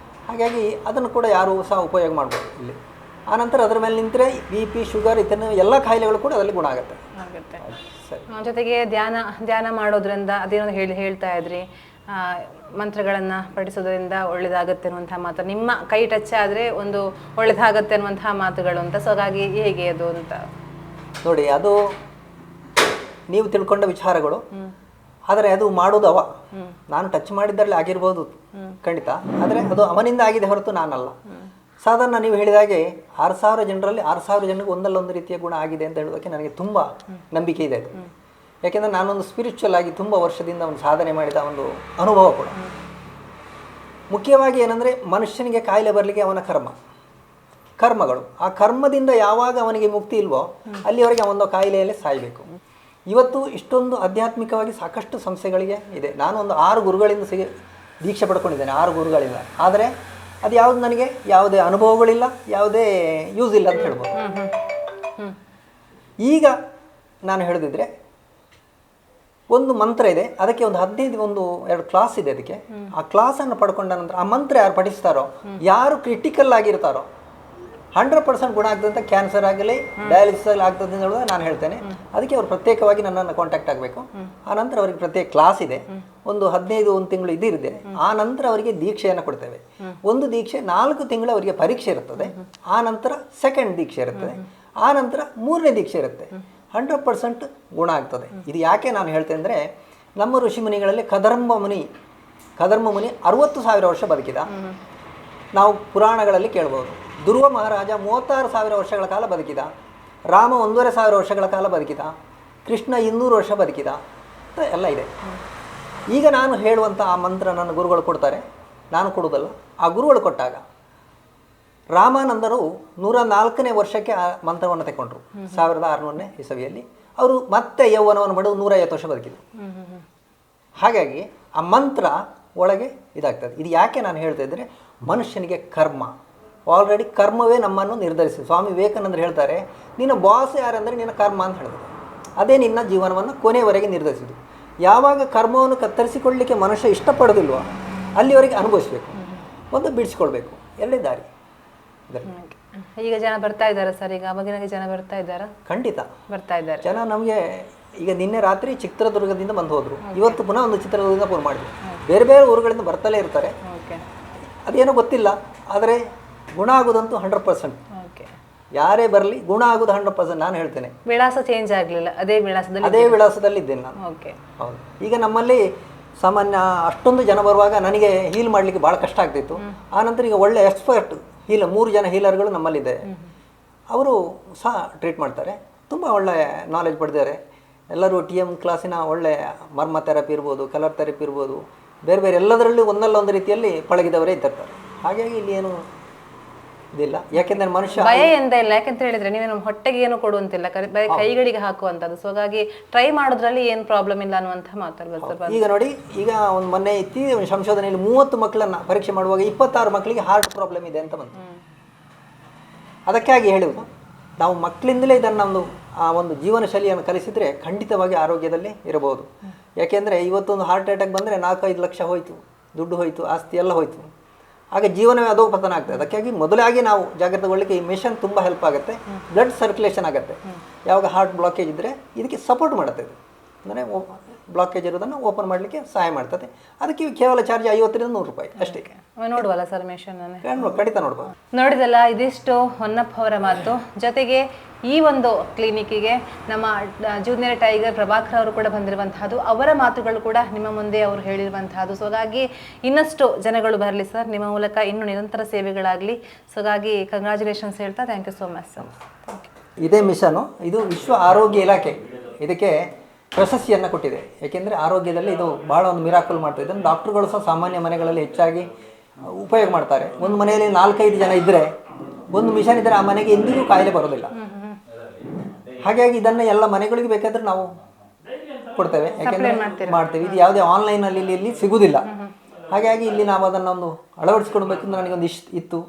ಹಾಗಾಗಿ ಅದನ್ನು ಕೂಡ ಯಾರು ಸಹ ಉಪಯೋಗ ಮಾಡ್ಬೋದು ಇಲ್ಲಿ. ಆನಂತರ ಅದರ ಮೇಲೆ ನಿಂತರೆ BP, ಶುಗರ್ ಇದನ್ನು ಎಲ್ಲ ಕಾಯಿಲೆಗಳು ಕೂಡ ಅದರಲ್ಲಿ ಗುಣ ಆಗುತ್ತೆ. ಸರಿ. ಜೊತೆಗೆ ಧ್ಯಾನ ಮಾಡೋದ್ರಿಂದ ಅದೇನೋ ಹೇಳ್ತಾ ಇದ್ರಿ, ಮಂತ್ರಗಳನ್ನು ಪಠಿಸೋದ್ರಿಂದ ಒಳ್ಳೇದಾಗುತ್ತೆ ಅನ್ನುವಂಥ ಮಾತು, ನಿಮ್ಮ ಕೈ ಟಚ್ ಆದರೆ ಒಂದು ಒಳ್ಳೇದಾಗತ್ತೆ ಅನ್ನುವಂತಹ ಮಾತುಗಳು ಅಂತ. ಸೊ ಹಾಗಾಗಿ ಹೇಗೆ ಅದು ಅಂತ ನೋಡಿ, ಅದು ನೀವು ತಿಳ್ಕೊಂಡ ವಿಚಾರಗಳು, ಆದರೆ ಅದು ಮಾಡೋದು ನಾನು ಟಚ್ ಮಾಡಿದ್ದರಲ್ಲಿ ಆಗಿರ್ಬೋದು ಖಂಡಿತ, ಆದರೆ ಅದು ಅವನಿಂದ ಆಗಿದೆ ಹೊರತು ನಾನಲ್ಲ. ಸಾಧಾರಣ ನೀವು ಹೇಳಿದಾಗೆ 6,000 ಜನರಲ್ಲಿ 6,000 ಜನಕ್ಕೆ ಒಂದಲ್ಲೊಂದು ರೀತಿಯ ಗುಣ ಆಗಿದೆ ಅಂತ ಹೇಳೋದಕ್ಕೆ ನನಗೆ ತುಂಬ ನಂಬಿಕೆ ಇದೆ. ಅದು ಯಾಕೆಂದರೆ ನಾನೊಂದು ಸ್ಪಿರಿಚುವಲ್ ಆಗಿ ತುಂಬ ವರ್ಷದಿಂದ ಒಂದು ಸಾಧನೆ ಮಾಡಿದ ಒಂದು ಅನುಭವ ಕೂಡ. ಮುಖ್ಯವಾಗಿ ಏನಂದರೆ ಮನುಷ್ಯನಿಗೆ ಕಾಯಿಲೆ ಬರಲಿಕ್ಕೆ ಅವನ ಕರ್ಮಗಳು, ಆ ಕರ್ಮದಿಂದ ಯಾವಾಗ ಅವನಿಗೆ ಮುಕ್ತಿ ಇಲ್ವೋ ಅಲ್ಲಿವರೆಗೆ ಅವನ ಕಾಯಿಲೆಯಲ್ಲೇ ಸಾಯಬೇಕು. ಇವತ್ತು ಇಷ್ಟೊಂದು ಆಧ್ಯಾತ್ಮಿಕವಾಗಿ ಸಾಕಷ್ಟು ಸಂಸ್ಥೆಗಳಿಗೆ ಇದೆ. ನಾನು ಒಂದು 6 ಗುರುಗಳಿಂದ ದೀಕ್ಷೆ ಪಡ್ಕೊಂಡಿದ್ದೇನೆ, 6 ಗುರುಗಳಿಂದ. ಆದರೆ ಅದು ಯಾವುದು ನನಗೆ ಯಾವುದೇ ಅನುಭವಗಳಿಲ್ಲ, ಯಾವುದೇ ಯೂಸ್ ಇಲ್ಲ ಅಂತ ಹೇಳ್ಬೋದು. ಈಗ ನಾನು ಹೇಳದಿದ್ರೆ ಒಂದು ಮಂತ್ರ ಇದೆ, ಅದಕ್ಕೆ ಒಂದು 15-2 ಕ್ಲಾಸ್ ಇದೆ. ಅದಕ್ಕೆ ಆ ಕ್ಲಾಸನ್ನು ಪಡ್ಕೊಂಡ ನಂತರ ಆ ಮಂತ್ರ ಯಾರು ಪಠಿಸ್ತಾರೋ, ಯಾರು ಕ್ರಿಟಿಕಲ್ ಆಗಿರ್ತಾರೋ 100% ಗುಣ ಆಗ್ತದೆ. ಕ್ಯಾನ್ಸರ್ ಆಗಲಿ ಡಯಾಲಿಸಿಸ್ ಆಗಲಿ ಆಗ್ತದೆ ಅಂತ ಹೇಳಿದ್ರೆ ನಾನು ಹೇಳ್ತೇನೆ. ಅದಕ್ಕೆ ಅವ್ರು ಪ್ರತ್ಯೇಕವಾಗಿ ನನ್ನನ್ನು ಕಾಂಟ್ಯಾಕ್ಟ್ ಆಗಬೇಕು. ಆ ನಂತರ ಅವರಿಗೆ ಪ್ರತ್ಯೇಕ ಕ್ಲಾಸ್ ಇದೆ, ಒಂದು 15 ತಿಂಗಳು ಇದಿದೆ. ಆ ನಂತರ ಅವರಿಗೆ ದೀಕ್ಷೆಯನ್ನು ಕೊಡ್ತೇವೆ. ಒಂದು ದೀಕ್ಷೆ 4 ತಿಂಗಳು ಅವರಿಗೆ ಪರೀಕ್ಷೆ ಇರುತ್ತದೆ. ಆ ನಂತರ ಸೆಕೆಂಡ್ ದೀಕ್ಷೆ ಇರುತ್ತದೆ. ಆ ನಂತರ 3ನೇ ದೀಕ್ಷೆ ಇರುತ್ತೆ. 100% ಗುಣ ಆಗ್ತದೆ. ಇದು ಯಾಕೆ ನಾನು ಹೇಳ್ತೇನೆ ಅಂದರೆ, ನಮ್ಮ ಋಷಿಮುನಿಗಳಲ್ಲಿ ಕದರ್ಮ ಮುನಿ 60,000 ವರ್ಷ ಬದುಕಿದ. ನಾವು ಪುರಾಣಗಳಲ್ಲಿ ಕೇಳ್ಬೋದು. ಧ್ರುವ ಮಹಾರಾಜ 36,000 ವರ್ಷಗಳ ಕಾಲ ಬದುಕಿದ. ರಾಮ 1,500 ವರ್ಷಗಳ ಕಾಲ ಬದುಕಿದ. ಕೃಷ್ಣ 200 ವರ್ಷ ಬದುಕಿದ ಅಂತ ಎಲ್ಲ ಇದೆ. ಈಗ ನಾನು ಹೇಳುವಂಥ ಆ ಮಂತ್ರ ನನ್ನ ಗುರುಗಳು ಕೊಡ್ತಾರೆ, ನಾನು ಕೊಡುವುದಲ್ಲ. ಆ ಗುರುಗಳು ಕೊಟ್ಟಾಗ ರಾಮಾನಂದರು 104ನೇ ವರ್ಷಕ್ಕೆ ಆ ಮಂತ್ರವನ್ನು ತಗೊಂಡ್ರು. 1600ನೇ ಇಸವಿಯಲ್ಲಿ ಅವರು ಮತ್ತೆ ಯೌವನವನ್ನು ಪಡೆದು 150 ವರ್ಷ ಬದುಕಿದರು. ಹಾಗಾಗಿ ಆ ಮಂತ್ರ ಒಳಗೆ ಇದಾಗ್ತದೆ. ಇದು ಯಾಕೆ ನಾನು ಹೇಳ್ತಾ ಇದ್ದರೆ, ಮನುಷ್ಯನಿಗೆ ಕರ್ಮ ಆಲ್ರೆಡಿ ಕರ್ಮವೇ ನಮ್ಮನ್ನು ನಿರ್ಧರಿಸಿ. ಸ್ವಾಮಿ ವಿವೇಕಾನಂದರು ಹೇಳ್ತಾರೆ, ನಿನ್ನ ಬಾಸ್ ಯಾರಂದರೆ ನಿನ್ನ ಕರ್ಮ ಅಂತ ಹೇಳಿದ್ರು. ಅದೇ ನಿನ್ನ ಜೀವನವನ್ನು ಕೊನೆಯವರೆಗೆ ನಿರ್ಧರಿಸಿದ್ದು. ಯಾವಾಗ ಕರ್ಮವನ್ನು ಕತ್ತರಿಸಿಕೊಳ್ಳಲಿಕ್ಕೆ ಮನುಷ್ಯ ಇಷ್ಟಪಡೋದಿಲ್ವೋ ಅಲ್ಲಿವರೆಗೆ ಅನುಭವಿಸಬೇಕು, ಒಂದು ಬಿಡಿಸ್ಕೊಳ್ಬೇಕು, ಎರಡೇ ದಾರಿ. ಈಗ ಜನ ಬರ್ತಾ ಇದ್ದಾರೆ ಸರ್, ಈಗ ಅವಾಗಿನಾಗೆ ಜನ ಬರ್ತಾ ಇದ್ದಾರಾ? ಖಂಡಿತ ಬರ್ತಾ ಇದ್ದಾರೆ ಜನ. ನಮಗೆ ಈಗ ನಿನ್ನೆ ರಾತ್ರಿ ಚಿತ್ರದುರ್ಗದಿಂದ ಬಂದು ಹೋದರು, ಇವತ್ತು ಪುನಃ ಒಂದು ಚಿತ್ರದುರ್ಗದಿಂದ ಫೋನ್ ಮಾಡಿದ್ರು. ಬೇರೆ ಬೇರೆ ಊರುಗಳಿಂದ ಬರ್ತಲೇ ಇರ್ತಾರೆ. ಅದೇನೋ ಗೊತ್ತಿಲ್ಲ, ಆದರೆ ಗುಣ ಆಗೋದಂತೂ 100%. ಯಾರೇ ಬರಲಿ ಗುಣ ಆಗೋದು 100%. ನಾನು ಹೇಳ್ತೇನೆ, ವಿಳಾಸ ಚೇಂಜ್ ಆಗಲಿಲ್ಲ, ಅದೇ ವಿಳಾಸದಲ್ಲಿ ಇದ್ದೇನೆ ನಾನು. ಹೌದು. ಈಗ ನಮ್ಮಲ್ಲಿ ಸಾಮಾನ್ಯ ಅಷ್ಟೊಂದು ಜನ ಬರುವಾಗ ನನಗೆ ಹೀಲ್ ಮಾಡಲಿಕ್ಕೆ ಭಾಳ ಕಷ್ಟ ಆಗ್ತಿತ್ತು. ಆನಂತರ ಈಗ ಒಳ್ಳೆ ಎಕ್ಸ್ಪರ್ಟ್ 3 ಜನ ಹೀಲರ್ಗಳು ನಮ್ಮಲ್ಲಿದೆ. ಅವರು ಸಹ ಟ್ರೀಟ್ ಮಾಡ್ತಾರೆ. ತುಂಬ ಒಳ್ಳೆ ನಾಲೆಜ್ ಪಡೆದಿದ್ದಾರೆ ಎಲ್ಲರೂ. TM ಕ್ಲಾಸಿನ ಒಳ್ಳೆ ಮರ್ಮ ಥೆರಪಿ ಇರ್ಬೋದು, ಕಲರ್ ಥೆರಪಿ ಇರ್ಬೋದು, ಬೇರೆ ಬೇರೆ ಎಲ್ಲದರಲ್ಲೂ ಒಂದಲ್ಲ ಒಂದು ರೀತಿಯಲ್ಲಿ ಪಳಗಿದವರೇ ಇದ್ದಿರ್ತಾರೆ. ಹಾಗಾಗಿ ಇಲ್ಲಿ ಏನು ಇದಿಲ್ಲ. ಯಾಕೆಂದರೆ ಮನುಷ್ಯ ಭಯ ಎಂತ ಇಲ್ಲ, ಯಾಕಂತ ಹೇಳಿದ್ರೆ ನೀವೇನು ಹೊಟ್ಟೆಗೆ ಏನು ಕೊಡುವಂತಿಲ್ಲ, ಬರೀ ಕೈಗಳಿಗೆ ಹಾಕುವಂಥದ್ದು. ಸೊ ಹಾಗಾಗಿ ಟ್ರೈ ಮಾಡೋದ್ರಲ್ಲಿ ಏನು ಪ್ರಾಬ್ಲಮ್ ಇಲ್ಲ ಅನ್ನುವಂಥ ಮಾತಾಡ್ಬೋದು ಸರ್. ಈಗ ನೋಡಿ, ಈಗ ಒಂದು ಮೊನ್ನೆ ಒಂದು ಸಂಶೋಧನೆಯಲ್ಲಿ 30 ಮಕ್ಕಳನ್ನ ಪರೀಕ್ಷೆ ಮಾಡುವಾಗ 26 ಮಕ್ಕಳಿಗೆ ಹಾರ್ಟ್ ಪ್ರಾಬ್ಲಮ್ ಇದೆ ಅಂತ ಬಂತು. ಅದಕ್ಕಾಗಿ ಹೇಳುವುದು, ನಾವು ಮಕ್ಕಳಿಂದಲೇ ಇದನ್ನು ಒಂದು ಜೀವನ ಶೈಲಿಯನ್ನು ಕಲಿಸಿದರೆ ಖಂಡಿತವಾಗಿ ಆರೋಗ್ಯದಲ್ಲಿ ಇರಬಹುದು. ಯಾಕೆಂದರೆ ಇವತ್ತೊಂದು ಹಾರ್ಟ್ ಅಟ್ಯಾಕ್ ಬಂದರೆ 4-5 ಲಕ್ಷ ಹೋಯಿತು, ದುಡ್ಡು ಹೋಯಿತು, ಆಸ್ತಿ ಎಲ್ಲ ಹೋಯಿತು. ಆಗ ಜೀವನವೇ ಅಧೋಪತನ ಆಗ್ತದೆ. ಅದಕ್ಕಾಗಿ ಮೊದಲಾಗಿ ನಾವು ಜಾಗ್ರತೆಗೊಳ್ಳಿಕ್ಕೆ ಈ ಮಿಷನ್ ತುಂಬ ಹೆಲ್ಪ್ ಆಗುತ್ತೆ. ಬ್ಲಡ್ ಸರ್ಕ್ಯುಲೇಷನ್ ಆಗುತ್ತೆ. ಯಾವಾಗ ಹಾರ್ಟ್ ಬ್ಲಾಕೇಜ್ ಇದ್ದರೆ ಇದಕ್ಕೆ ಸಪೋರ್ಟ್ ಮಾಡುತ್ತೆ. ಇದು ಅಂದರೆ ಬ್ಲಾಕೇಜ್ ಇರೋದನ್ನು ಓಪನ್ ಮಾಡಲಿಕ್ಕೆ ಸಹಾಯ ಮಾಡ್ತದೆ. ಅದಕ್ಕೆ ಕೇವಲ ಚಾರ್ಜ್ 50-100 ರೂಪಾಯಿ ಅಷ್ಟೇ. ನೋಡುವಲ್ಲ ಸರ್ ಮಿಷನ್? ಖಂಡಿತ ನೋಡ್ಬೋದು. ನೋಡಿದಲ್ಲ, ಇದಿಷ್ಟು ಹೊನ್ನಪ್ಪ ಅವರ ಮಾತು. ಜೊತೆಗೆ ಈ ಒಂದು ಕ್ಲಿನಿಕ್ಕಿಗೆ ನಮ್ಮ ಜೂನಿಯರ್ ಟೈಗರ್ ಪ್ರಭಾಕರ್ ಅವರು ಕೂಡ ಬಂದಿರುವಂತಹದ್ದು, ಅವರ ಮಾತುಗಳು ಕೂಡ ನಿಮ್ಮ ಮುಂದೆ ಅವರು ಹೇಳಿರುವಂತಹದ್ದು. ಸೊ ಹಾಗಾಗಿ ಇನ್ನಷ್ಟು ಜನಗಳು ಬರಲಿ ಸರ್, ನಿಮ್ಮ ಮೂಲಕ ಇನ್ನೂ ನಿರಂತರ ಸೇವೆಗಳಾಗಲಿ. ಸೊ ಹಾಗಾಗಿ ಕಂಗ್ರ್ಯಾಚುಲೇಷನ್ಸ್ ಹೇಳ್ತಾ thank you so much sir. ಇದೇ ಮಿಷನ್ನು, ಇದು ವಿಶ್ವ ಆರೋಗ್ಯ ಇಲಾಖೆ ಇದಕ್ಕೆ ಪ್ರಶಸ್ತಿಯನ್ನು ಕೊಟ್ಟಿದೆ. ಏಕೆಂದರೆ ಆರೋಗ್ಯದಲ್ಲಿ ಇದು ಭಾಳ ಒಂದು ಮಿರಾಕಲ್ ಮಾಡ್ತದೆ. ಇದನ್ನು ಡಾಕ್ಟರ್ಗಳು ಸಹ ಸಾಮಾನ್ಯ ಮನೆಗಳಲ್ಲಿ ಹೆಚ್ಚಾಗಿ ಉಪಯೋಗ ಮಾಡ್ತಾರೆ. ಒಂದು ಮನೆಯಲ್ಲಿ 4-5 ಜನ ಇದ್ದರೆ ಒಂದು ಮಿಷನ್ ಇದ್ದರೆ ಆ ಮನೆಗೆ ಎಂದಿಗೂ ಕಾಯಿಲೆ ಬರೋದಿಲ್ಲ. ಹಾಗಾಗಿ ಇದನ್ನು ಎಲ್ಲ ಮನೆಗಳಿಗೆ ಬೇಕಾದರೆ ನಾವು ಕೊಡ್ತೇವೆ, ಯಾಕೆಂದರೆ ಮಾಡ್ತೇವೆ. ಇದು ಯಾವುದೇ ಆನ್ಲೈನಲ್ಲಿ ಇಲ್ಲಿ ಸಿಗುವುದಿಲ್ಲ. ಹಾಗಾಗಿ ಇಲ್ಲಿ ನಾವು ಅದನ್ನು ಒಂದು ಅಳವಡಿಸ್ಕೊಡ್ಬೇಕು ಅಂತ ನನಗೊಂದು ಇತ್ತು.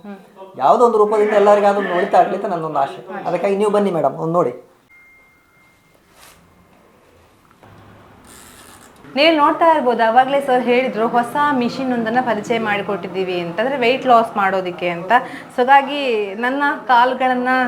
ಯಾವುದೋ ಒಂದು ರೂಪದಿಂದ ಎಲ್ಲರಿಗಾದ್ರೂ ನೋಡ್ತಾ ಆಗಲಿ ಅಂತ ನನ್ನೊಂದು ಆಸೆ. ಅದಕ್ಕಾಗಿ ನೀವು ಬನ್ನಿ ಮೇಡಮ್, ಒಂದು ನೋಡಿ. ನೀವು ನೋಡ್ತಾ ಇರ್ಬೋದು, ಅವಾಗಲೇ ಸರ್ ಹೇಳಿದ್ರು ಹೊಸ ಮಿಷಿನ್ ಒಂದನ್ನು ಪರಿಚಯ ಮಾಡಿಕೊಟ್ಟಿದ್ದೀವಿ ಅಂತಂದರೆ ವೆಯ್ಟ್ ಲಾಸ್ ಮಾಡೋದಕ್ಕೆ ಅಂತ. ಸೊ ಹಾಗಾಗಿ ನನ್ನ ಕಾಲುಗಳನ್ನು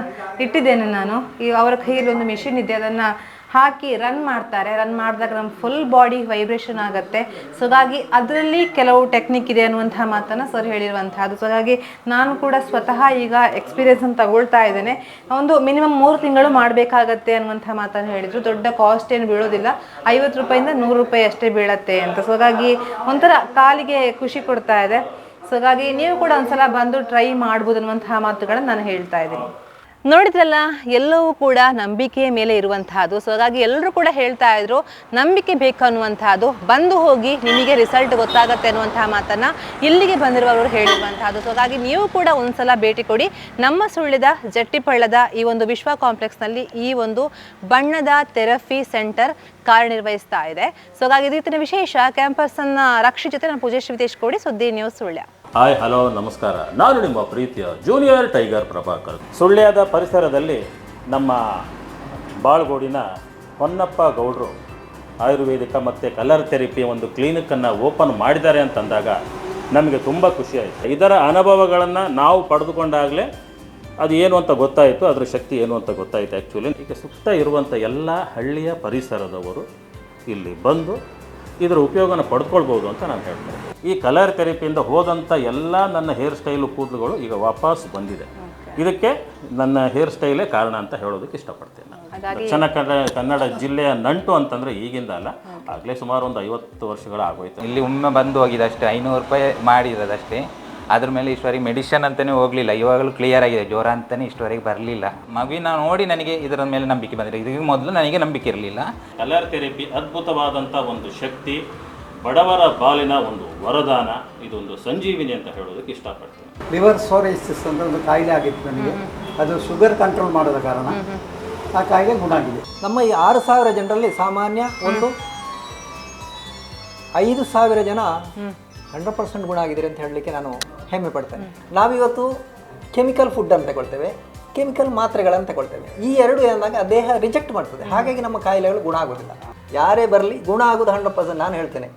ಇಟ್ಟಿದ್ದೇನೆ ನಾನು. ಅವರ ಕೈಯಲ್ಲಿ ಒಂದು ಮಿಷಿನ್ ಇದೆ, ಅದನ್ನು ಹಾಕಿ ರನ್ ಮಾಡ್ತಾರೆ. ರನ್ ಮಾಡಿದಾಗ ನಮ್ಮ ಫುಲ್ ಬಾಡಿ ವೈಬ್ರೇಷನ್ ಆಗುತ್ತೆ. ಸೊ ಹಾಗಾಗಿ ಅದರಲ್ಲಿ ಕೆಲವು ಟೆಕ್ನಿಕ್ ಇದೆ ಅನ್ನುವಂಥ ಮಾತನ್ನು ಸರ್ ಹೇಳಿರುವಂಥದ್ದು. ಸೊ ಹಾಗಾಗಿ ನಾನು ಕೂಡ ಸ್ವತಃ ಈಗ ಎಕ್ಸ್ಪೀರಿಯನ್ಸನ್ನು ತಗೊಳ್ತಾ ಇದ್ದೇನೆ. ಒಂದು ಮಿನಿಮಮ್ 3 ತಿಂಗಳು ಮಾಡಬೇಕಾಗತ್ತೆ ಅನ್ನುವಂಥ ಮಾತನ್ನು ಹೇಳಿದರು. ದೊಡ್ಡ ಕಾಸ್ಟ್ ಏನು ಬೀಳೋದಿಲ್ಲ, 50 ರೂಪಾಯಿಂದ 100 ರೂಪಾಯಿ ಅಷ್ಟೇ ಬೀಳತ್ತೆ ಅಂತ. ಸೊ ಹಾಗಾಗಿ ಒಂಥರ ಕಾಲಿಗೆ ಖುಷಿ ಕೊಡ್ತಾ ಇದೆ. ಸೊ ಹಾಗಾಗಿ ನೀವು ಕೂಡ ಒಂದ್ಸಲ ಬಂದು ಟ್ರೈ ಮಾಡ್ಬೋದು ಅನ್ನುವಂತಹ ಮಾತುಗಳನ್ನು ನಾನು ಹೇಳ್ತಾ ಇದ್ದೀನಿ. ನೋಡಿದ್ರಲ್ಲ, ಎಲ್ಲವೂ ಕೂಡ ನಂಬಿಕೆಯ ಮೇಲೆ ಇರುವಂತಹದ್ದು. ಸೊ ಹಾಗಾಗಿ ಎಲ್ಲರೂ ಕೂಡ ಹೇಳ್ತಾ ಇದ್ರು ನಂಬಿಕೆ ಬೇಕು ಅನ್ನುವಂತಹದ್ದು. ಬಂದು ಹೋಗಿ ನಿಮಗೆ ರಿಸಲ್ಟ್ ಗೊತ್ತಾಗುತ್ತೆ ಅನ್ನುವಂತಹ ಮಾತನ್ನ ಇಲ್ಲಿಗೆ ಬಂದಿರುವವರು ಹೇಳಿರುವಂತಹದ್ದು. ಸೊ ಹಾಗಾಗಿ ನೀವು ಕೂಡ ಒಂದ್ಸಲ ಭೇಟಿ ಕೊಡಿ. ನಮ್ಮ ಸುಳ್ಯದ ಜಟ್ಟಿಪಳ್ಳದ ಈ ಒಂದು ವಿಶ್ವ ಕಾಂಪ್ಲೆಕ್ಸ್ನಲ್ಲಿ ಈ ಒಂದು ಬಣ್ಣದ ಥೆರಪಿ ಸೆಂಟರ್ ಕಾರ್ಯನಿರ್ವಹಿಸ್ತಾ ಇದೆ. ಸೊ ಹಾಗಾಗಿ ಇದೀತಿನ ವಿಶೇಷ ಕ್ಯಾಂಪಸ್ನ ರಕ್ಷಿ ಜೊತೆ ನಾನು ಪೂಜೇಶ್ ವಿತೇಶ್ ಕೋಡಿ, ಸುದ್ದಿ ನ್ಯೂಸ್ ಸುಳ್ಯ. ಹಾಯ್ ಹಲೋ ನಮಸ್ಕಾರ, ನಾನು ನಿಮ್ಮ ಪ್ರೀತಿಯ ಜೂನಿಯರ್ ಟೈಗರ್ ಪ್ರಭಾಕರ್. ಸುಳ್ಯದ ಪರಿಸರದಲ್ಲಿ ನಮ್ಮ ಬಾಳ್ಗೋಡಿನ ಹೊನ್ನಪ್ಪ ಗೌಡರು ಆಯುರ್ವೇದಿಕ ಮತ್ತು ಕಲರ್ ಥೆರಪಿ ಒಂದು ಕ್ಲಿನಿಕನ್ನು ಓಪನ್ ಮಾಡಿದ್ದಾರೆ ಅಂತಂದಾಗ ನಮಗೆ ತುಂಬ ಖುಷಿಯಾಯಿತು. ಇದರ ಅನುಭವಗಳನ್ನು ನಾವು ಪಡೆದುಕೊಂಡಾಗಲೇ ಅದು ಏನು ಅಂತ ಗೊತ್ತಾಯಿತು, ಅದರ ಶಕ್ತಿ ಏನು ಅಂತ ಗೊತ್ತಾಯಿತು. ಆ್ಯಕ್ಚುಲಿ ಈಗ ಸುತ್ತ ಇರುವಂಥ ಎಲ್ಲ ಹಳ್ಳಿಯ ಪರಿಸರದವರು ಇಲ್ಲಿ ಬಂದು ಇದರ ಉಪಯೋಗನ ಪಡ್ಕೊಳ್ಬೋದು ಅಂತ ನಾನು ಹೇಳ್ತೇನೆ. ಈ ಕಲರ್ ಥೆರಪಿಯಿಂದ ಹೋದಂಥ ಎಲ್ಲ ನನ್ನ ಹೇರ್ ಸ್ಟೈಲು ಕೂದಲುಗಳು ಈಗ ವಾಪಸ್ ಬಂದಿದೆ. ಇದಕ್ಕೆ ನನ್ನ ಹೇರ್ ಸ್ಟೈಲೇ ಕಾರಣ ಅಂತ ಹೇಳೋದಕ್ಕೆ ಇಷ್ಟಪಡ್ತೇನೆ. ದಕ್ಷಿಣ ಕನ್ನಡ ಜಿಲ್ಲೆಯ ನಂಟು ಅಂತಂದರೆ ಈಗಿಂದ ಅಲ್ಲ, ಆಗಲೇ ಸುಮಾರು ಒಂದು 50 ವರ್ಷಗಳು ಆಗೋಯ್ತು. ಇಲ್ಲಿ ಒಮ್ಮೆ ಬಂದು ಹೋಗಿದಷ್ಟೇ, 500 ರೂಪಾಯಿ ಮಾಡಿರೋದಷ್ಟೇ. ಅದ್ರ ಮೇಲೆ ಇಷ್ಟವರೆಗೆ ಮೆಡಿಷನ್ ಅಂತಲೇ ಹೋಗಲಿಲ್ಲ. ಇವಾಗಲೂ ಕ್ಲಿಯರ್ ಆಗಿದೆ, ಜ್ವರ ಅಂತಲೇ ಇಷ್ಟವರೆಗೆ ಬರಲಿಲ್ಲ. ಮಗುವಿನ ನೋಡಿ ನನಗೆ ಇದರ ಮೇಲೆ ನಂಬಿಕೆ ಬಂದಿದೆ. ಇದಕ್ಕೆ ಮೊದಲು ನನಗೆ ನಂಬಿಕೆ ಇರಲಿಲ್ಲ. ಕಲರ್ ಥೆರಪಿ ಅದ್ಭುತವಾದಂಥ ಒಂದು ಶಕ್ತಿ, ಬಡವರ ಬಾಲಿನ ಒಂದು ವರದಾನ, ಇದೊಂದು ಸಂಜೀವಿನಿ ಅಂತ ಹೇಳೋದಕ್ಕೆ ಇಷ್ಟಪಡ್ತೀನಿ. ಲಿವರ್ ಸೋರೈಸಿಸ್ ಅಂತ ಒಂದು ಕಾಯಿಲೆ ಆಗಿತ್ತು ನನಗೆ. ಅದು ಶುಗರ್ ಕಂಟ್ರೋಲ್ ಮಾಡೋದ ಕಾರಣ ಆ ಕಾಯಿಲೆ ಗುಣ ಆಗಿದೆ. ನಮ್ಮ ಈ 6000 ಜನರಲ್ಲಿ ಸಾಮಾನ್ಯ ಒಂದು 5000 ಜನ 100% ಗುಣ ಆಗಿದ್ದಾರೆ ಅಂತ ಹೇಳಲಿಕ್ಕೆ ನಾನು ಹೆಮ್ಮೆ ಪಡ್ತೇನೆ. ನಾವಿವತ್ತು ಕೆಮಿಕಲ್ ಫುಡ್ ಅಂತ ತಗೊಳ್ತೇವೆ, ಕೆಮಿಕಲ್ ಮಾತ್ರೆಗಳನ್ನು ತಗೊಳ್ತೇವೆ. ಈ ಎರಡು ಏನಾದಾಗ ದೇಹ ರಿಜೆಕ್ಟ್ ಮಾಡ್ತದೆ. ಹಾಗಾಗಿ ನಮ್ಮ ಕಾಯಿಲೆಗಳು ಗುಣ ಆಗೋದಿಲ್ಲ. ಯಾರೇ ಬರಲಿ ಗುಣ ಆಗೋದು 100%. ನಾನು ಹೇಳ್ತೇನೆ,